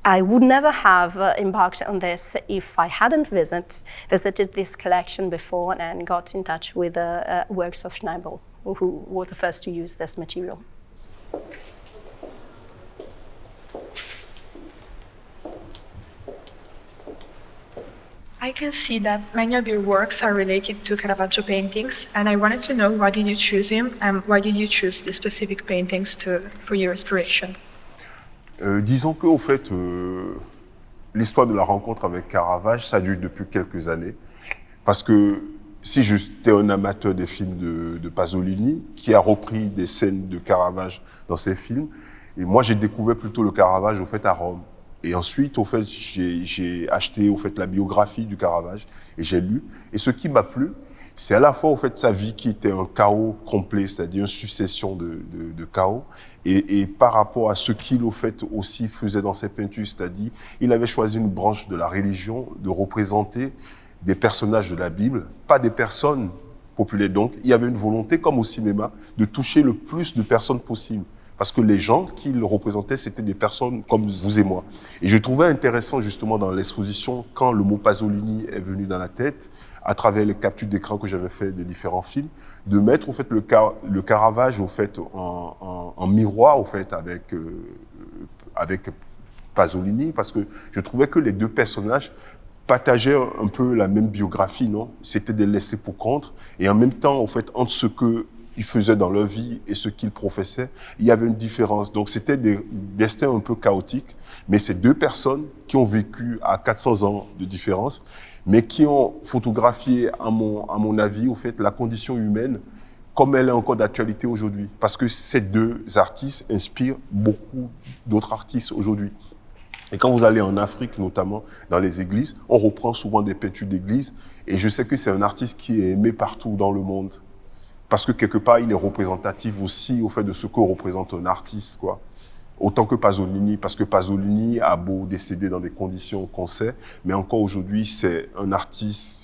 I would never have embarked on this if I hadn't visited this collection before and got in touch with the works of Schnabel, who was the first to use this material. I can see that many of your works are related to Caravaggio paintings, and I wanted to know why did you choose him and why did you choose the specific paintings for your inspiration? Disons qu'au fait, l'histoire de la rencontre avec Caravage, ça dure depuis quelques années. Parce que si j'étais un amateur des films de Pasolini, qui a repris des scènes de Caravage dans ses films, et moi j'ai découvert plutôt le Caravage au fait à Rome. Et ensuite, au fait, j'ai acheté au fait la biographie du Caravage et j'ai lu. Et ce qui m'a plu, c'est à la fois au fait sa vie qui était un chaos complet, c'est-à-dire une succession de chaos, et par rapport à ce qu'il au fait aussi faisait dans ses peintures, c'est-à-dire il avait choisi une branche de la religion de représenter des personnages de la Bible, pas des personnes populaires. Donc il y avait une volonté, comme au cinéma, de toucher le plus de personnes possible. Parce que les gens qu'il représentait, c'était des personnes comme vous et moi. Et je trouvais intéressant justement dans l'exposition, quand le mot Pasolini est venu dans la tête, à travers les captures d'écran que j'avais fait des différents films, de mettre au fait le Caravage au fait en miroir au fait avec Pasolini, parce que je trouvais que les deux personnages partageaient un peu la même biographie, non? C'était des laissés pour compte. Et en même temps, en fait, entre ce qu'ils faisaient dans leur vie et ce qu'ils professaient, il y avait une différence. Donc, c'était des destins un peu chaotiques. Mais c'est deux personnes qui ont vécu à 400 ans de différence, mais qui ont photographié, à mon avis, au fait, la condition humaine comme elle est encore d'actualité aujourd'hui. Parce que ces deux artistes inspirent beaucoup d'autres artistes aujourd'hui. Et quand vous allez en Afrique, notamment dans les églises, on reprend souvent des peintures d'église. Et je sais que c'est un artiste qui est aimé partout dans le monde. Parce que quelque part, il est représentatif aussi au fait de ce que représente un artiste, quoi. Autant que Pasolini, parce que Pasolini a beau décéder dans des conditions qu'on sait, mais encore aujourd'hui, c'est un artiste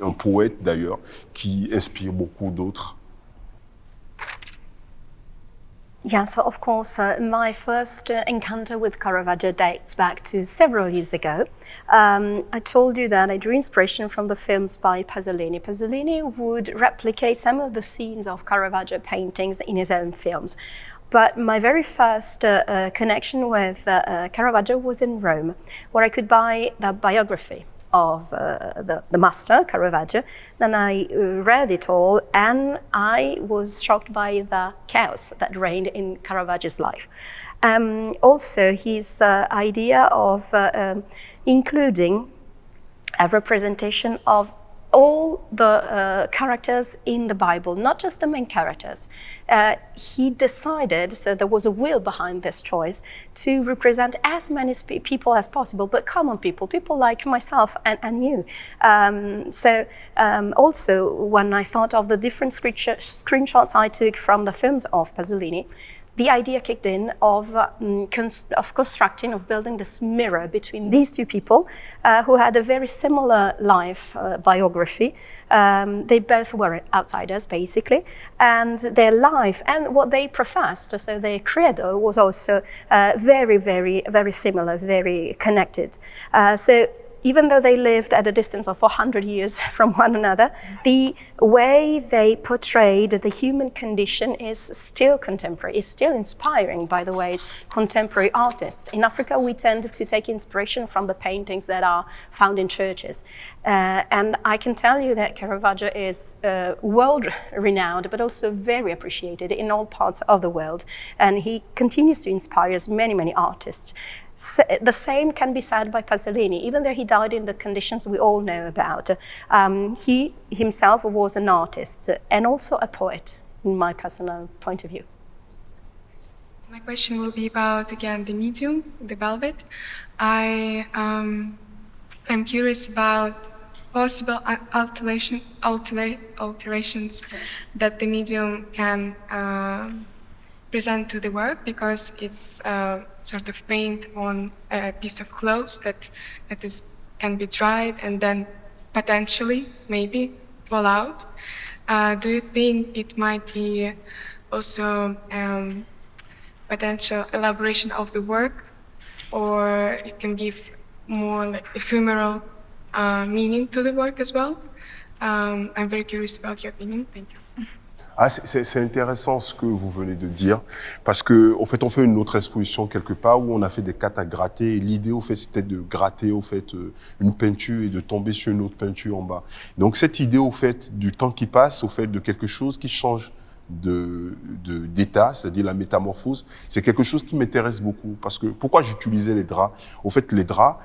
un poète d'ailleurs, qui inspire beaucoup d'autres. Yeah, so of course, my first encounter with Caravaggio dates back to several years ago. I told you that I drew inspiration from the films by Pasolini. Pasolini would replicate some of the scenes of Caravaggio paintings in his own films. But my very first connection with Caravaggio was in Rome, where I could buy the biography of the master, Caravaggio. Then I read it all, and I was shocked by the chaos that reigned in Caravaggio's life. Also, his idea of including a representation of all the characters in the Bible, not just the main characters. He decided, so there was a will behind this choice, to represent as many people as possible, but common people like myself and you. Also, when I thought of the different screenshots I took from the films of Pasolini, the idea kicked in of constructing, of building this mirror between these two people who had a very similar life biography. They both were outsiders, basically, and their life and what they professed, so their credo, was also very, very, very similar, very connected. So even though they lived at a distance of 400 years from one another, the way they portrayed the human condition is still contemporary, is still inspiring by the ways contemporary artists. In Africa, we tend to take inspiration from the paintings that are found in churches. And I can tell you that Caravaggio is world-renowned, but also very appreciated in all parts of the world. And he continues to inspire many, many artists. So the same can be said by Pasolini. Even though he died in the conditions we all know about, he himself was an artist and also a poet, in my personal point of view. My question will be about, again, the medium, the velvet. I'm curious about possible alterations that the medium can present to the work, because it's sort of paint on a piece of clothes that can be dried and then potentially, maybe, fall out. Do you think it might be also potential elaboration of the work, or it can give more like ephemeral meaning to the work as well? I'm very curious about your opinion. Thank you. Ah, c'est intéressant ce que vous venez de dire, parce que en fait, on fait une autre exposition quelque part où on a fait des cartes à gratter, et l'idée, au fait, c'était de gratter, au fait, une peinture et de tomber sur une autre peinture en bas. Donc, cette idée, au fait, du temps qui passe, au fait, de quelque chose qui change d'état, c'est-à-dire la métamorphose, c'est quelque chose qui m'intéresse beaucoup, parce que pourquoi j'utilisais les draps? Au fait, les draps,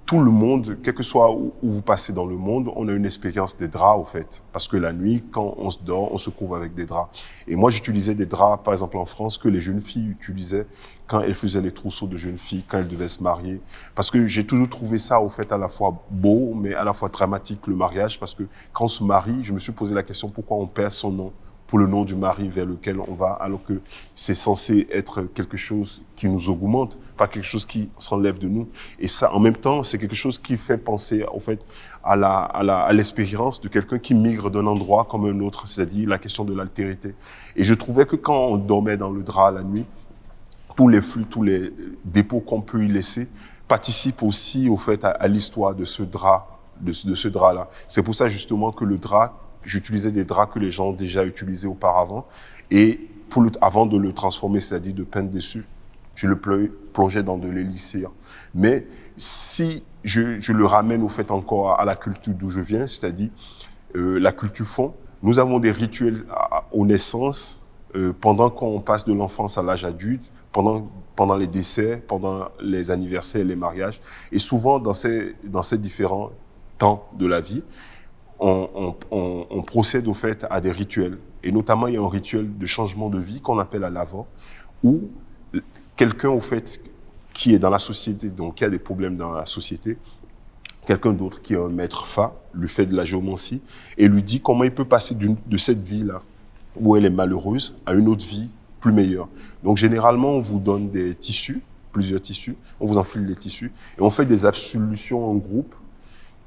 tout le monde, quel que soit où vous passez dans le monde, on a une expérience des draps, au fait. Parce que la nuit, quand on se dort, on se couvre avec des draps. Et moi, j'utilisais des draps, par exemple en France, que les jeunes filles utilisaient quand elles faisaient les trousseaux de jeunes filles, quand elles devaient se marier. Parce que j'ai toujours trouvé ça, au fait, à la fois beau, mais à la fois dramatique, le mariage. Parce que quand on se marie, je me suis posé la question pourquoi on perd son nom pour le nom du mari vers lequel on va, alors que c'est censé être quelque chose qui nous augmente, pas quelque chose qui s'enlève de nous. Et ça, en même temps, c'est quelque chose qui fait penser, en fait, à l'expérience de quelqu'un qui migre d'un endroit comme un autre, c'est-à-dire la question de l'altérité. Et je trouvais que quand on dormait dans le drap la nuit, tous les flux, tous les dépôts qu'on peut y laisser participent aussi, au fait, à l'histoire de ce drap, de ce drap-là. C'est pour ça, justement, que le drap, j'utilisais des draps que les gens ont déjà utilisés auparavant, et avant de le transformer, c'est-à-dire de peindre dessus, je le plongeais dans de l'élixir. Mais si je le ramène au fait encore à la culture d'où je viens, c'est-à-dire la culture fond, nous avons des rituels aux naissances, pendant qu'on passe de l'enfance à l'âge adulte, pendant les décès, pendant les anniversaires et les mariages. Et souvent, dans ces différents temps de la vie, on procède au fait à des rituels. Et notamment, il y a un rituel de changement de vie qu'on appelle à l'avant, où quelqu'un, au fait, qui est dans la société, donc qui a des problèmes dans la société, quelqu'un d'autre qui est un maître fa, lui fait de la géomancie et lui dit comment il peut passer de cette vie-là, où elle est malheureuse, à une autre vie plus meilleure. Donc généralement, on vous donne des tissus, plusieurs tissus, on vous enfile des tissus et on fait des absolutions en groupe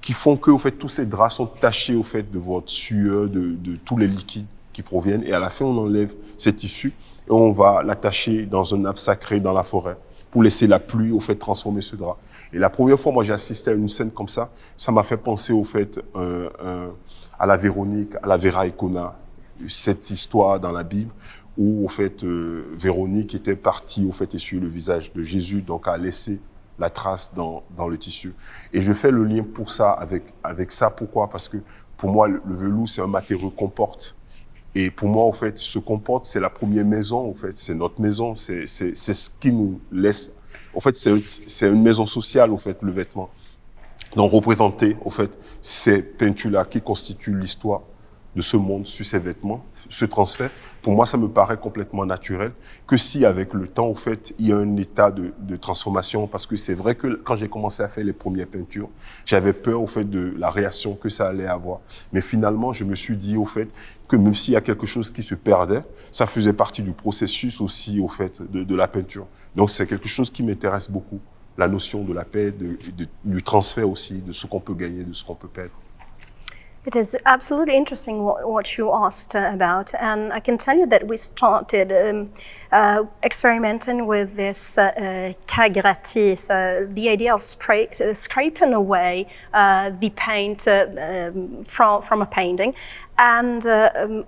qui font que, au fait, tous ces draps sont tachés, au fait, de votre sueur, de tous les liquides qui proviennent. Et à la fin, on enlève ces tissus et on va l'attacher dans un arbre sacré dans la forêt pour laisser la pluie, au fait, transformer ce drap. Et la première fois, moi, j'ai assisté à une scène comme ça m'a fait penser, au fait, à la Véronique, à la Vera Icona, cette histoire dans la Bible où, au fait, Véronique était partie, au fait, essuyer le visage de Jésus, donc a laissé la trace dans le tissu. Et je fais le lien pour ça, avec ça. Pourquoi? Parce que pour moi, le velours, c'est un matériau qu'on porte. Et pour moi, en fait, ce qu'on porte, c'est la première maison, en fait. C'est notre maison. C'est ce qui nous laisse. En fait, c'est une maison sociale, en fait, le vêtement. Donc, représenter, en fait, ces peintures-là qui constituent l'histoire de ce monde sur ces vêtements, ce transfert, pour moi, ça me paraît complètement naturel que si, avec le temps, en fait, il y a un état de transformation, parce que c'est vrai que quand j'ai commencé à faire les premières peintures, j'avais peur, au fait, de la réaction que ça allait avoir. Mais finalement, je me suis dit, au fait, que même s'il y a quelque chose qui se perdait, ça faisait partie du processus aussi, au fait, de la peinture. Donc, c'est quelque chose qui m'intéresse beaucoup, la notion de la paix, du transfert aussi, de ce qu'on peut gagner, de ce qu'on peut perdre. It is absolutely interesting what you asked about, and I can tell you that we started experimenting with this cagratis, so the idea of scraping away the paint from a painting. And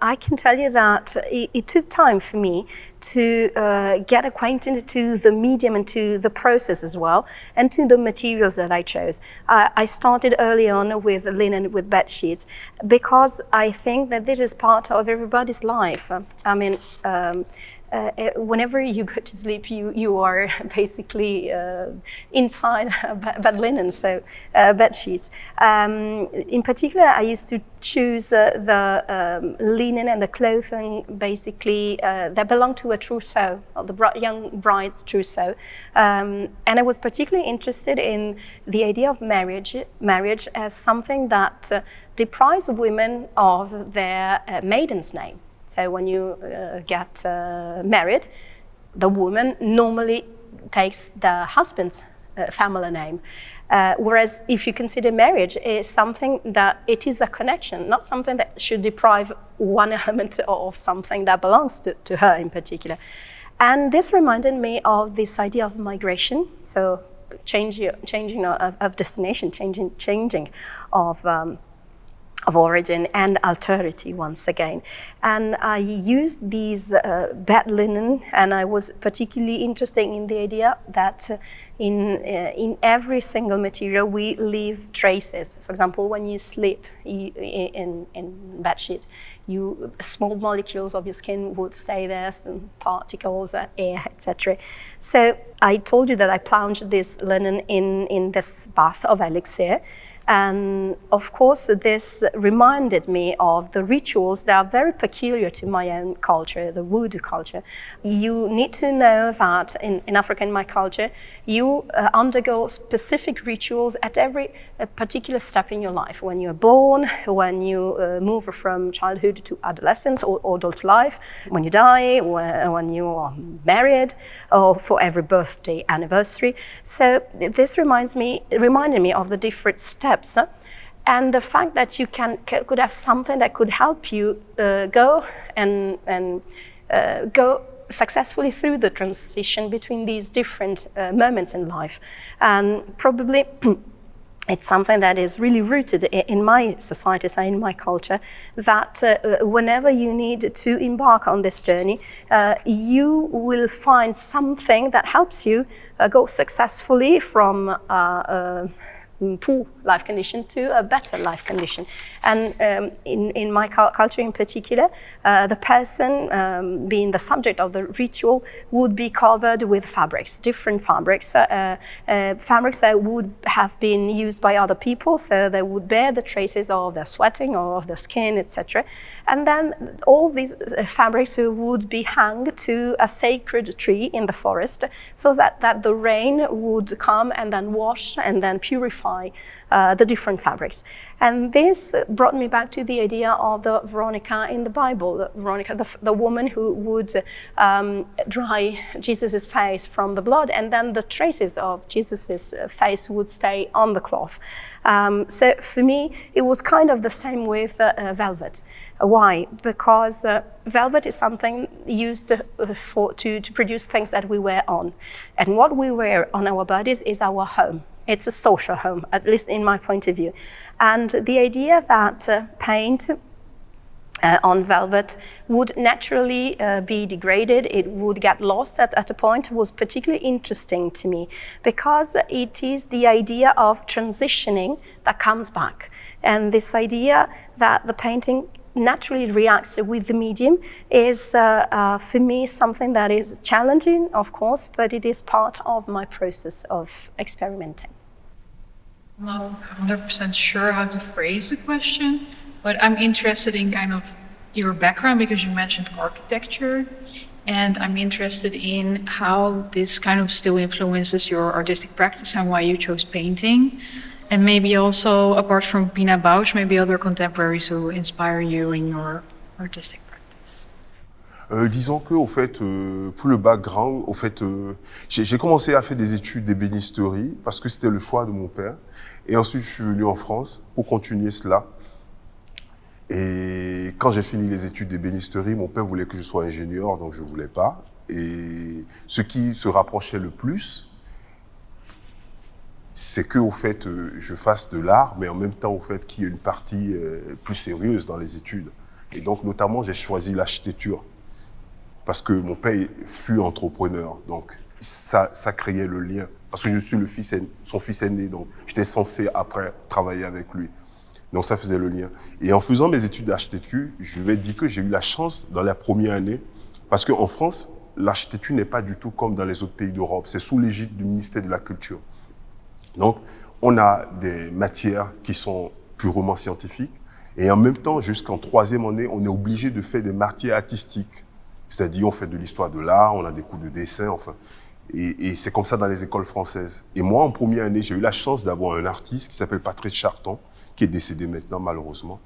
I can tell you that it took time for me to get acquainted to the medium and to the process as well, and to the materials that I chose. I started early on with linen, with bed sheets, because I think that this is part of everybody's life. I mean, whenever you go to sleep, you are basically inside bed linen, so bed sheets. In particular, I used to choose the linen and the clothing basically that belong to a trousseau, the young bride's trousseau. And I was particularly interested in the idea of marriage as something that deprives women of their maiden's name. So when you get married, the woman normally takes the husband's family name. Whereas if you consider marriage is something that it is a connection, not something that should deprive one element of something that belongs to her in particular. And this reminded me of this idea of migration, so changing of destination, changing of origin and alterity once again. And I used these bed linen, and I was particularly interested in the idea that in every single material we leave traces. For example, when you sleep in bed sheet, small molecules of your skin would stay there, some particles, air, etc. So I told you that I plunged this linen in this bath of elixir. And of course, this reminded me of the rituals that are very peculiar to my own culture, the voodoo culture. You need to know that in Africa, in my culture, you undergo specific rituals at every particular step in your life. When you're born, when you move from childhood to adolescence or adult life, when you die, when you are married, or for every birthday anniversary. So this reminded me of the different steps. And the fact that you could have something that could help you go successfully through the transition between these different moments in life. And probably it's something that is really rooted in my society, so in my culture, that whenever you need to embark on this journey, you will find something that helps you go successfully from poor life condition to a better life condition. And in my culture in particular, the person being the subject of the ritual would be covered with fabrics, different fabrics, fabrics that would have been used by other people, so they would bear the traces of their sweating or of their skin, etc. And then all these fabrics would be hung to a sacred tree in the forest, so that the rain would come and then wash and then purify the different fabrics. And this brought me back to the idea of the Veronica in the Bible, Veronica, the woman who would dry Jesus' face from the blood, and then the traces of Jesus' face would stay on the cloth. So for me, it was kind of the same with velvet. Why? Because velvet is something used to produce things that we wear on. And what we wear on our bodies is our home. It's a social home, at least in my point of view. And the idea that paint on velvet would naturally be degraded, it would get lost at a point, was particularly interesting to me, because it is the idea of transitioning that comes back. And this idea that the painting naturally reacts with the medium is, for me, something that is challenging, of course, but it is part of my process of experimenting. I'm not 100% sure how to phrase the question, but I'm interested in kind of your background, because you mentioned architecture, and I'm interested in how this kind of still influences your artistic practice and why you chose painting. And maybe also, apart from Pina Bausch, maybe other contemporaries who inspire you in your artistic practice. Disons que, au fait, pour le background, au fait, j'ai commencé à faire des études d'ébénisterie parce que c'était le choix de mon père. Et ensuite, je suis venu en France pour continuer cela. Et quand j'ai fini les études d'ébénisterie, mon père voulait que je sois ingénieur, donc je ne voulais pas. Et ce qui se rapprochait le plus, c'est que, au fait, je fasse de l'art, mais en même temps, au fait, qu'il y ait une partie plus sérieuse dans les études. Et donc, notamment, j'ai choisi l'architecture. Parce que mon père fut entrepreneur, donc ça créait le lien. Parce que je suis son fils aîné, donc j'étais censé après travailler avec lui. Donc ça faisait le lien. Et en faisant mes études d'architecture, je vais dire que j'ai eu la chance dans la première année, parce qu'en France, l'architecture n'est pas du tout comme dans les autres pays d'Europe, c'est sous l'égide du ministère de la Culture. Donc on a des matières qui sont purement scientifiques, et en même temps, jusqu'en troisième année, on est obligé de faire des matières artistiques. C'est-à-dire, on fait de l'histoire de l'art, on a des cours de dessin, enfin. Et c'est comme ça dans les écoles françaises. Et moi, en première année, j'ai eu la chance d'avoir un artiste qui s'appelle Patrick Charton, qui est décédé maintenant, malheureusement.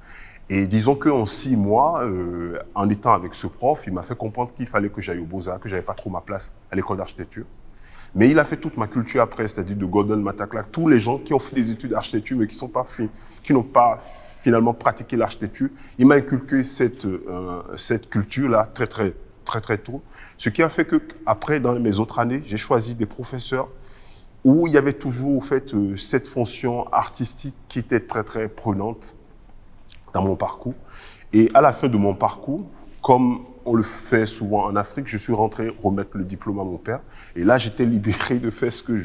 Et disons qu'en 6 mois, en étant avec ce prof, il m'a fait comprendre qu'il fallait que j'aille aux Beaux-Arts, que j'avais pas trop ma place à l'école d'architecture. Mais il a fait toute ma culture après, c'est-à-dire de Gordon Mataclac, tous les gens qui ont fait des études d'architecture, mais qui n'ont pas finalement pratiqué l'architecture. Il m'a inculqué cette culture-là très tôt. Ce qui a fait que après, dans mes autres années, j'ai choisi des professeurs où il y avait toujours, en fait, cette fonction artistique qui était très prenante dans mon parcours. Et à la fin de mon parcours, comme on le fait souvent en Afrique, je suis rentré remettre le diplôme à mon père. Et là, j'étais libéré de faire ce que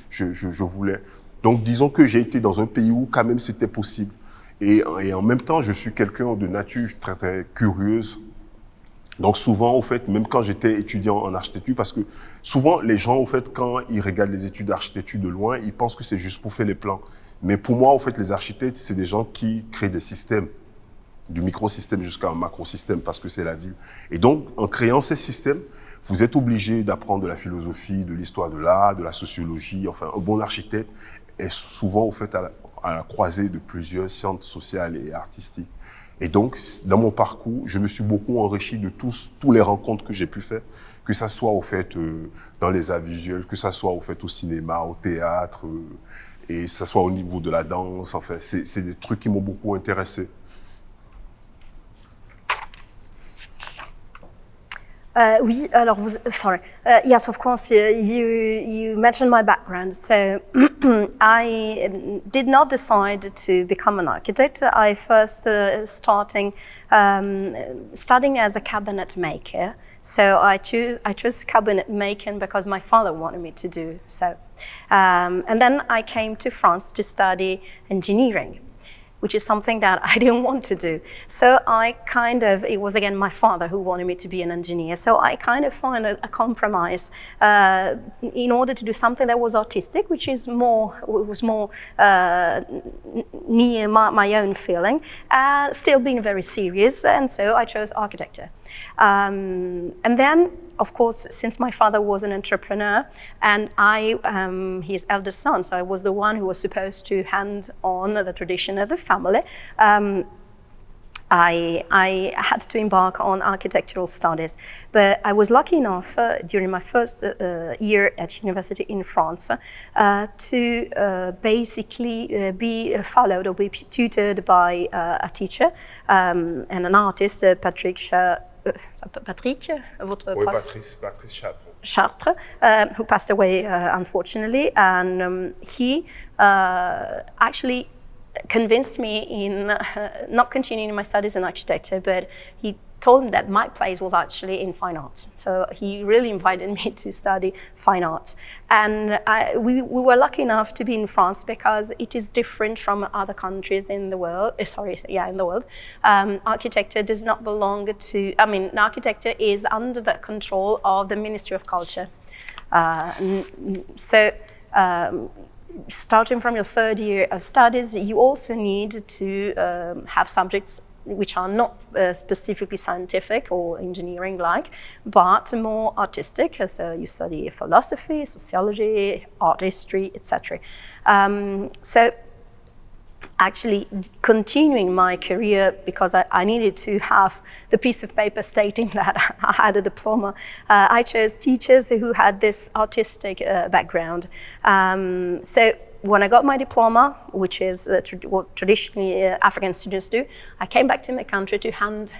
je voulais. Donc, disons que j'ai été dans un pays où quand même c'était possible. Et en même temps, je suis quelqu'un de nature très curieuse. Donc souvent, au fait, même quand j'étais étudiant en architecture, parce que souvent, les gens, au fait, quand ils regardent les études d'architecture de loin, ils pensent que c'est juste pour faire les plans. Mais pour moi, au fait, les architectes, c'est des gens qui créent des systèmes, du microsystème jusqu'à un macrosystème, parce que c'est la ville. Et donc, en créant ces systèmes, vous êtes obligé d'apprendre de la philosophie, de l'histoire de l'art, de la sociologie. Enfin, un bon architecte est souvent, au fait, à la croisée de plusieurs sciences sociales et artistiques. Et donc, dans mon parcours, je me suis beaucoup enrichi de tous les rencontres que j'ai pu faire, que ça soit au fait dans les arts visuels, que ça soit au fait au cinéma, au théâtre, et que ça soit au niveau de la danse. Enfin, c'est des trucs qui m'ont beaucoup intéressé. Oui, alors sorry. Yes, of course, you mentioned my background. So I did not decide to become an architect. I first studying as a cabinet maker. So I chose cabinet making because my father wanted me to do so. And then I came to France to study engineering, which is something that I didn't want to do. So it was again my father who wanted me to be an engineer. So I kind of found a compromise in order to do something that was artistic, which was more near my own feeling, still being very serious. And so I chose architecture. And then, of course, since my father was an entrepreneur and I am his eldest son, so I was the one who was supposed to hand on the tradition of the family, I had to embark on architectural studies. But I was lucky enough during my first year at university in France to basically be followed or be tutored by a teacher and an artist, Patrick, votre Oui, prof? Patrice Chartres, who passed away unfortunately, and he actually convinced me in not continuing my studies in architecture, but he told me that my place was actually in fine arts. So he really invited me to study fine arts. And we were lucky enough to be in France because it is different from other countries in the world. In the world. Architecture does not belong to, architecture is under the control of the Ministry of Culture. Starting from your third year of studies, you also need to have subjects which are not specifically scientific or engineering-like, but more artistic. So you study philosophy, sociology, art history, etc. So actually continuing my career, because I needed to have the piece of paper stating that I had a diploma, I chose teachers who had this artistic background. So when I got my diploma, which is what traditionally African students do, I came back to my country to hand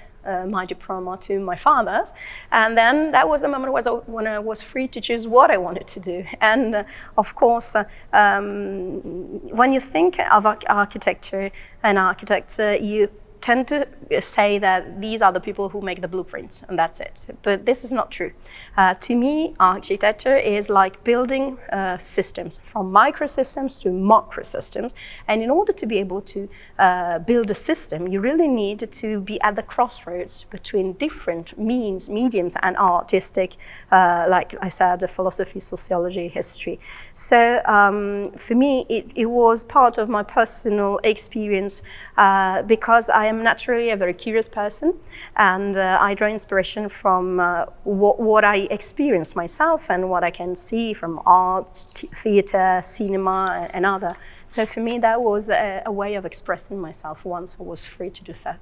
my diploma to my father's, and then that was the moment when I was free to choose what I wanted to do. And of course, when you think of architecture and architects, you tend to say that these are the people who make the blueprints and that's it. But this is not true. To me, architecture is like building systems, from microsystems to macrosystems. And in order to be able to build a system, you really need to be at the crossroads between different mediums and artistic, like I said, philosophy, sociology, history. So for me, it was part of my personal experience because I am naturally a very curious person, and I draw inspiration from what I experience myself and what I can see from arts, theatre, cinema, and other. So for me, that was a way of expressing myself once I was free to do so.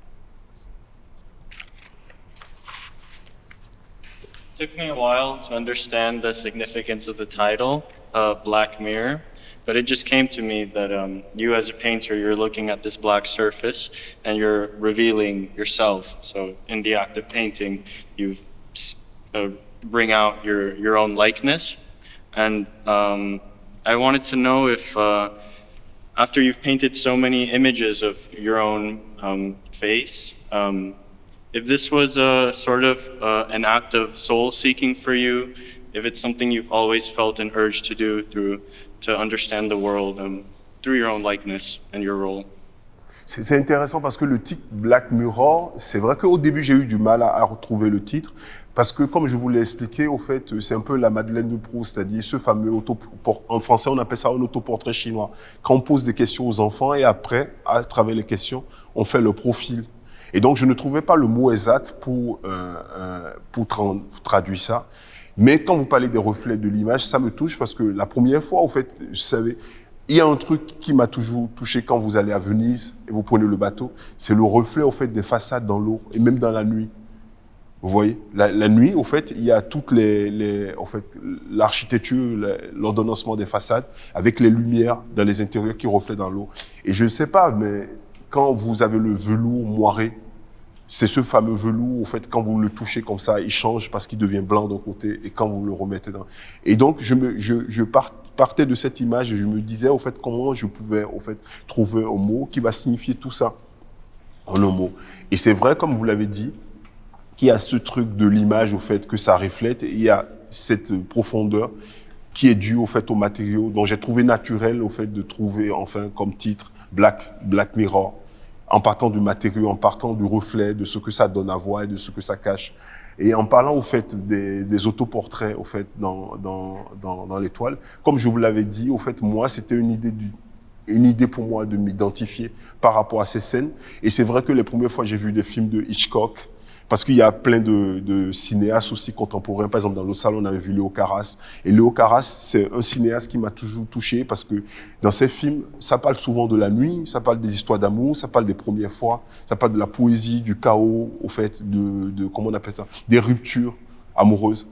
It took me a while to understand the significance of the title, Black Mirror. But it just came to me that you as a painter, you're looking at this black surface and you're revealing yourself. So in the act of painting, you bring out your own likeness. And I wanted to know if after you've painted so many images of your own face, if this was a sort of an act of soul seeking for you, if it's something you've always felt an urge to do to understand the world through your own likeness and your role. C'est intéressant parce que le titre Black Mirror, c'est vrai qu'au début j'ai eu du mal à retrouver le titre parce que comme je vous l'ai expliqué, au fait, c'est un peu la Madeleine de Proust, c'est-à-dire ce fameux en français on appelle ça un autoportrait chinois. Quand on pose des questions aux enfants et après, à travers les questions, on fait le profil. Et donc je ne trouvais pas le mot exact pour traduire ça. Mais quand vous parlez des reflets de l'image, ça me touche parce que la première fois, au fait, vous savez, il y a un truc qui m'a toujours touché quand vous allez à Venise et vous prenez le bateau, c'est le reflet, au fait, des façades dans l'eau et même dans la nuit. Vous voyez, la nuit, au fait, il y a toute l'architecture, l'ordonnancement des façades avec les lumières dans les intérieurs qui reflètent dans l'eau. Et je ne sais pas, mais quand vous avez le velours moiré, c'est ce fameux velours, en fait, quand vous le touchez comme ça, il change parce qu'il devient blanc d'un côté et quand vous le remettez dans... Et donc, je partais de cette image et je me disais, au fait, comment je pouvais, au fait, trouver un mot qui va signifier tout ça en un mot. Et c'est vrai, comme vous l'avez dit, qu'il y a ce truc de l'image, au fait, que ça reflète, et il y a cette profondeur qui est due, au fait, au matériau, dont j'ai trouvé naturel, au fait, de trouver, enfin, comme titre, Black Mirror, en partant du matériau, en partant du reflet, de ce que ça donne à voir et de ce que ça cache. Et en parlant, au fait, des autoportraits, au fait, dans l'étoile, comme je vous l'avais dit, au fait, moi, c'était une idée pour moi de m'identifier par rapport à ces scènes. Et c'est vrai que les premières fois, j'ai vu des films de Hitchcock, parce qu'il y a plein de cinéastes aussi contemporains. Par exemple, dans le salon, on avait vu Léo Carras. Et Léo Carras, c'est un cinéaste qui m'a toujours touché parce que dans ses films, ça parle souvent de la nuit, ça parle des histoires d'amour, ça parle des premières fois, ça parle de la poésie, du chaos, au fait, comment on appelle ça, des ruptures amoureuses.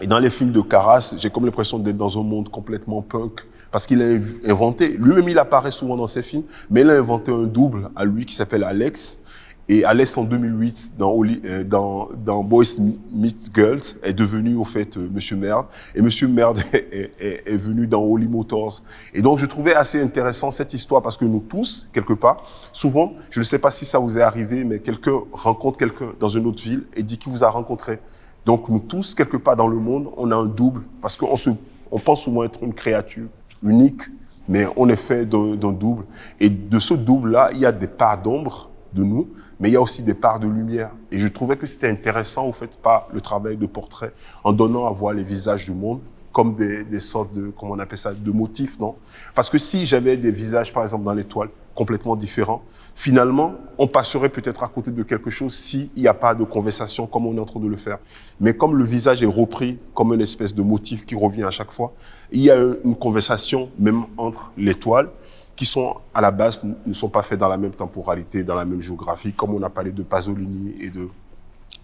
Et dans les films de Carras, j'ai comme l'impression d'être dans un monde complètement punk parce qu'il a inventé, lui-même il apparaît souvent dans ses films, mais il a inventé un double à lui qui s'appelle Alex. Et Alex, en 2008, dans Boys Meet Girls, est devenu, au fait, Monsieur Merde. Et Monsieur Merde est venu dans Holy Motors. Et donc, je trouvais assez intéressant cette histoire parce que nous tous, quelque part, souvent, je ne sais pas si ça vous est arrivé, mais quelqu'un rencontre quelqu'un dans une autre ville et dit qu'il vous a rencontré. Donc, nous tous, quelque part dans le monde, on a un double parce qu'on pense souvent être une créature unique, mais on est fait d'un double. Et de ce double-là, il y a des parts d'ombre de nous, mais il y a aussi des parts de lumière. Et je trouvais que c'était intéressant, au fait, par le travail de portrait, en donnant à voir les visages du monde comme des sortes de, comment on appelle ça, de motifs, non? Parce que si j'avais des visages, par exemple, dans l'étoile, complètement différents, finalement, on passerait peut-être à côté de quelque chose s'il n'y a pas de conversation comme on est en train de le faire. Mais comme le visage est repris comme une espèce de motif qui revient à chaque fois, il y a une conversation même entre l'étoile, qui sont, à la base, ne sont pas faits dans la même temporalité, dans la même géographie, comme on a parlé de Pasolini et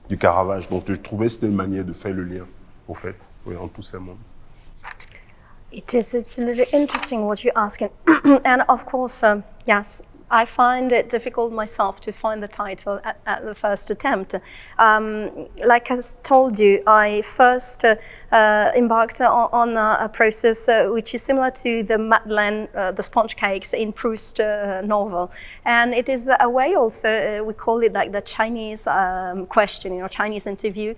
du Caravage. Donc, je trouvais que c'était une manière de faire le lien, au fait, oui, en tous ces mondes. It is absolutely interesting what you're asking. And of course, yes, I find it difficult myself to find the title at the first attempt. Like I told you, I first embarked on a process which is similar to the Madeleine, the sponge cakes in Proust's novel. And it is a way also, we call it like the Chinese question, Chinese interview,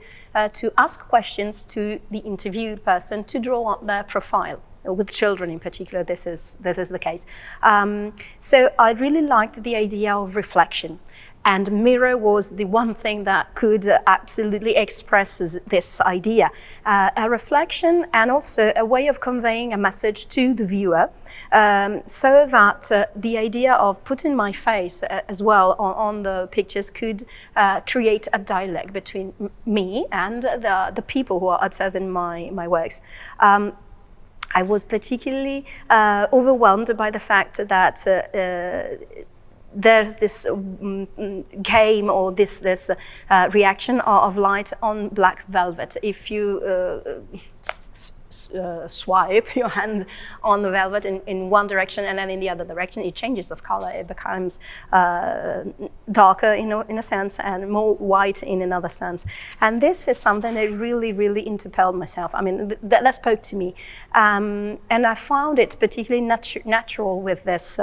to ask questions to the interviewed person to draw up their profile. With children in particular, this is the case. So I really liked the idea of reflection. And mirror was the one thing that could absolutely express this idea. A reflection and also a way of conveying a message to the viewer, so that the idea of putting my face as well on the pictures could create a dialogue between me and the people who are observing my works. I was particularly overwhelmed by the fact that there's this game or this reaction of light on black velvet. If you swipe your hand on the velvet in one direction and then in the other direction, it changes of color. It becomes darker in a sense and more white in another sense. And this is something that really, really interpelled myself. I mean, that spoke to me. And I found it particularly natural with this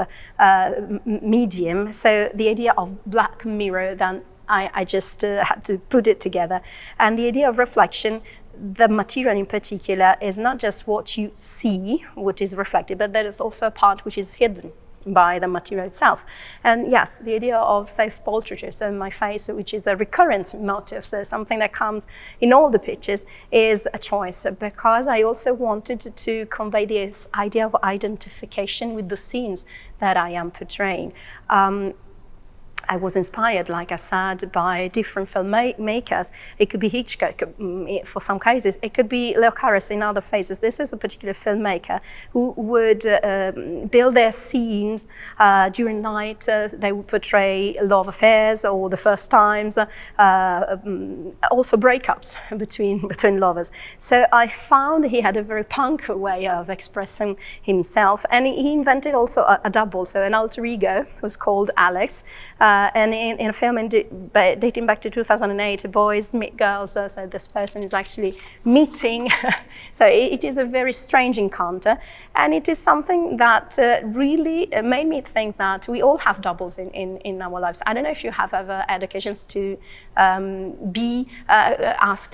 medium. So the idea of black mirror, then I just had to put it together. And the idea of reflection, the material in particular is not just what you see, what is reflected, but there is also a part which is hidden by the material itself. And yes, the idea of self-portraiture, so my face, which is a recurrent motif, so something that comes in all the pictures, is a choice because I also wanted to convey this idea of identification with the scenes that I am portraying. I was inspired, like I said, by different filmmakers. It could be Hitchcock for some cases. It could be Leo Carras in other phases. This is a particular filmmaker who would build their scenes during night. They would portray love affairs or the first times, also breakups between lovers. So I found he had a very punk way of expressing himself. And he invented also a double, so an alter ego who's called Alex. And in a film dating back to 2008, boys meet girls, so this person is actually meeting. So it is a very strange encounter, and it is something that really made me think that we all have doubles in our lives. I don't know if you have ever had occasions to be asked,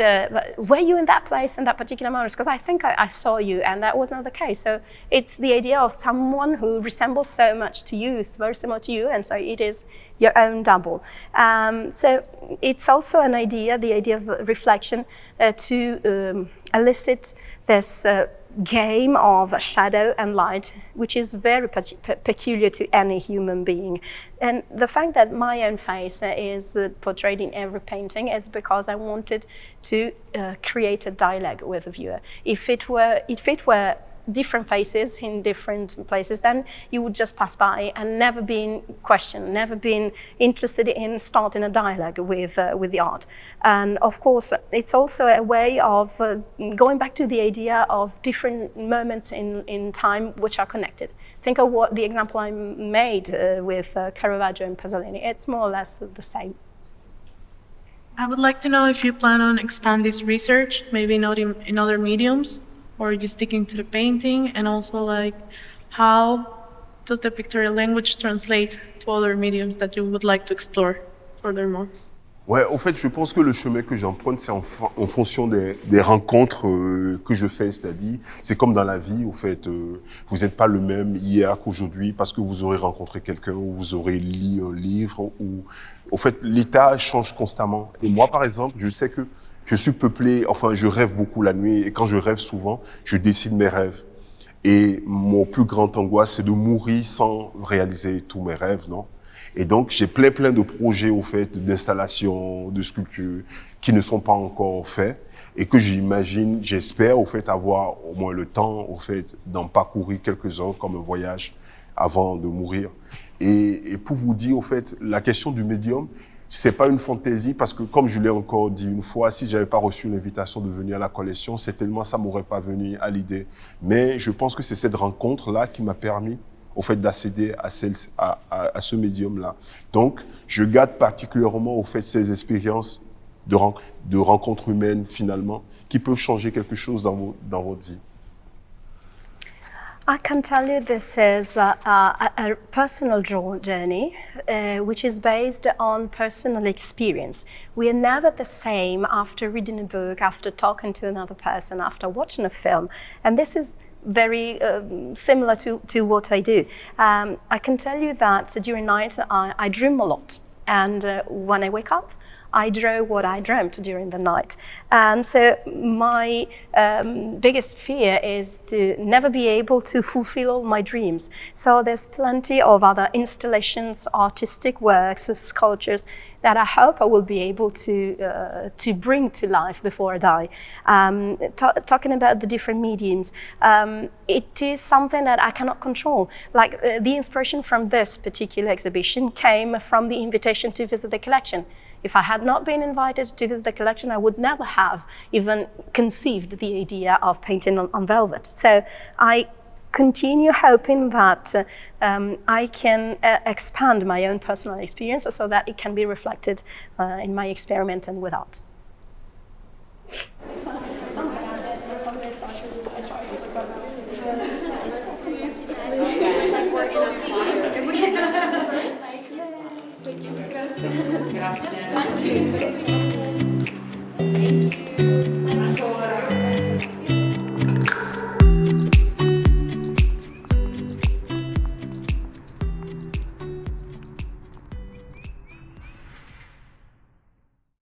were you in that place in that particular moment? Because I think I saw you, and that was not the case. So it's the idea of someone who resembles so much to you, is very similar to you, and so it is your own double. So it's also an idea, the idea of reflection, to elicit this game of shadow and light, which is very peculiar to any human being. And the fact that my own face is portrayed in every painting is because I wanted to create a dialogue with the viewer. If it were different faces in different places, then you would just pass by and never been questioned, never been interested in starting a dialogue with the art. And of course, it's also a way of going back to the idea of different moments in time which are connected. Think of what the example I made with Caravaggio and Pasolini. It's more or less the same. I would like to know if you plan on expand this research, maybe not in other mediums, or just sticking to the painting, and also like how does the pictorial language translate to other mediums that you would like to explore furthermore? Ouais, au fait, je pense que le chemin que j'emprunte, c'est en fonction des rencontres que je fais, c'est-à-dire, c'est comme dans la vie, au fait, vous n'êtes pas le même hier qu'aujourd'hui parce que vous aurez rencontré quelqu'un ou vous aurez lu un livre, ou, au fait, l'état change constamment. Et moi, par exemple, je sais que je suis peuplé, enfin, je rêve beaucoup la nuit, et quand je rêve souvent, je dessine mes rêves. Et mon plus grand angoisse, c'est de mourir sans réaliser tous mes rêves, non? Et donc, j'ai plein de projets, au fait, d'installation, de sculptures, qui ne sont pas encore faits, et que j'espère, au fait, avoir au moins le temps, au fait, d'en parcourir quelques-uns comme un voyage avant de mourir. Et pour vous dire, au fait, la question du médium, c'est pas une fantaisie, parce que comme je l'ai encore dit une fois, si j'avais pas reçu l'invitation de venir à la collection, certainement ça m'aurait pas venu à l'idée. Mais je pense que c'est cette rencontre-là qui m'a permis, au fait, d'accéder à ce médium-là. Donc, je garde particulièrement, au fait, ces expériences de rencontres humaines, finalement, qui peuvent changer quelque chose dans votre vie. I can tell you this is a personal journey which is based on personal experience. We are never the same after reading a book, after talking to another person, after watching a film. And this is very similar to what I do. I can tell you that during night I dream a lot. And when I wake up, I draw what I dreamt during the night. And so my biggest fear is to never be able to fulfill all my dreams. So there's plenty of other installations, artistic works, sculptures that I hope I will be able to bring to life before I die. Talking about the different mediums, it is something that I cannot control. Like the inspiration from this particular exhibition came from the invitation to visit the collection. If I had not been invited to visit the collection, I would never have even conceived the idea of painting on velvet. So I continue hoping that I can expand my own personal experience so that it can be reflected in my experiment and with art. Grazie.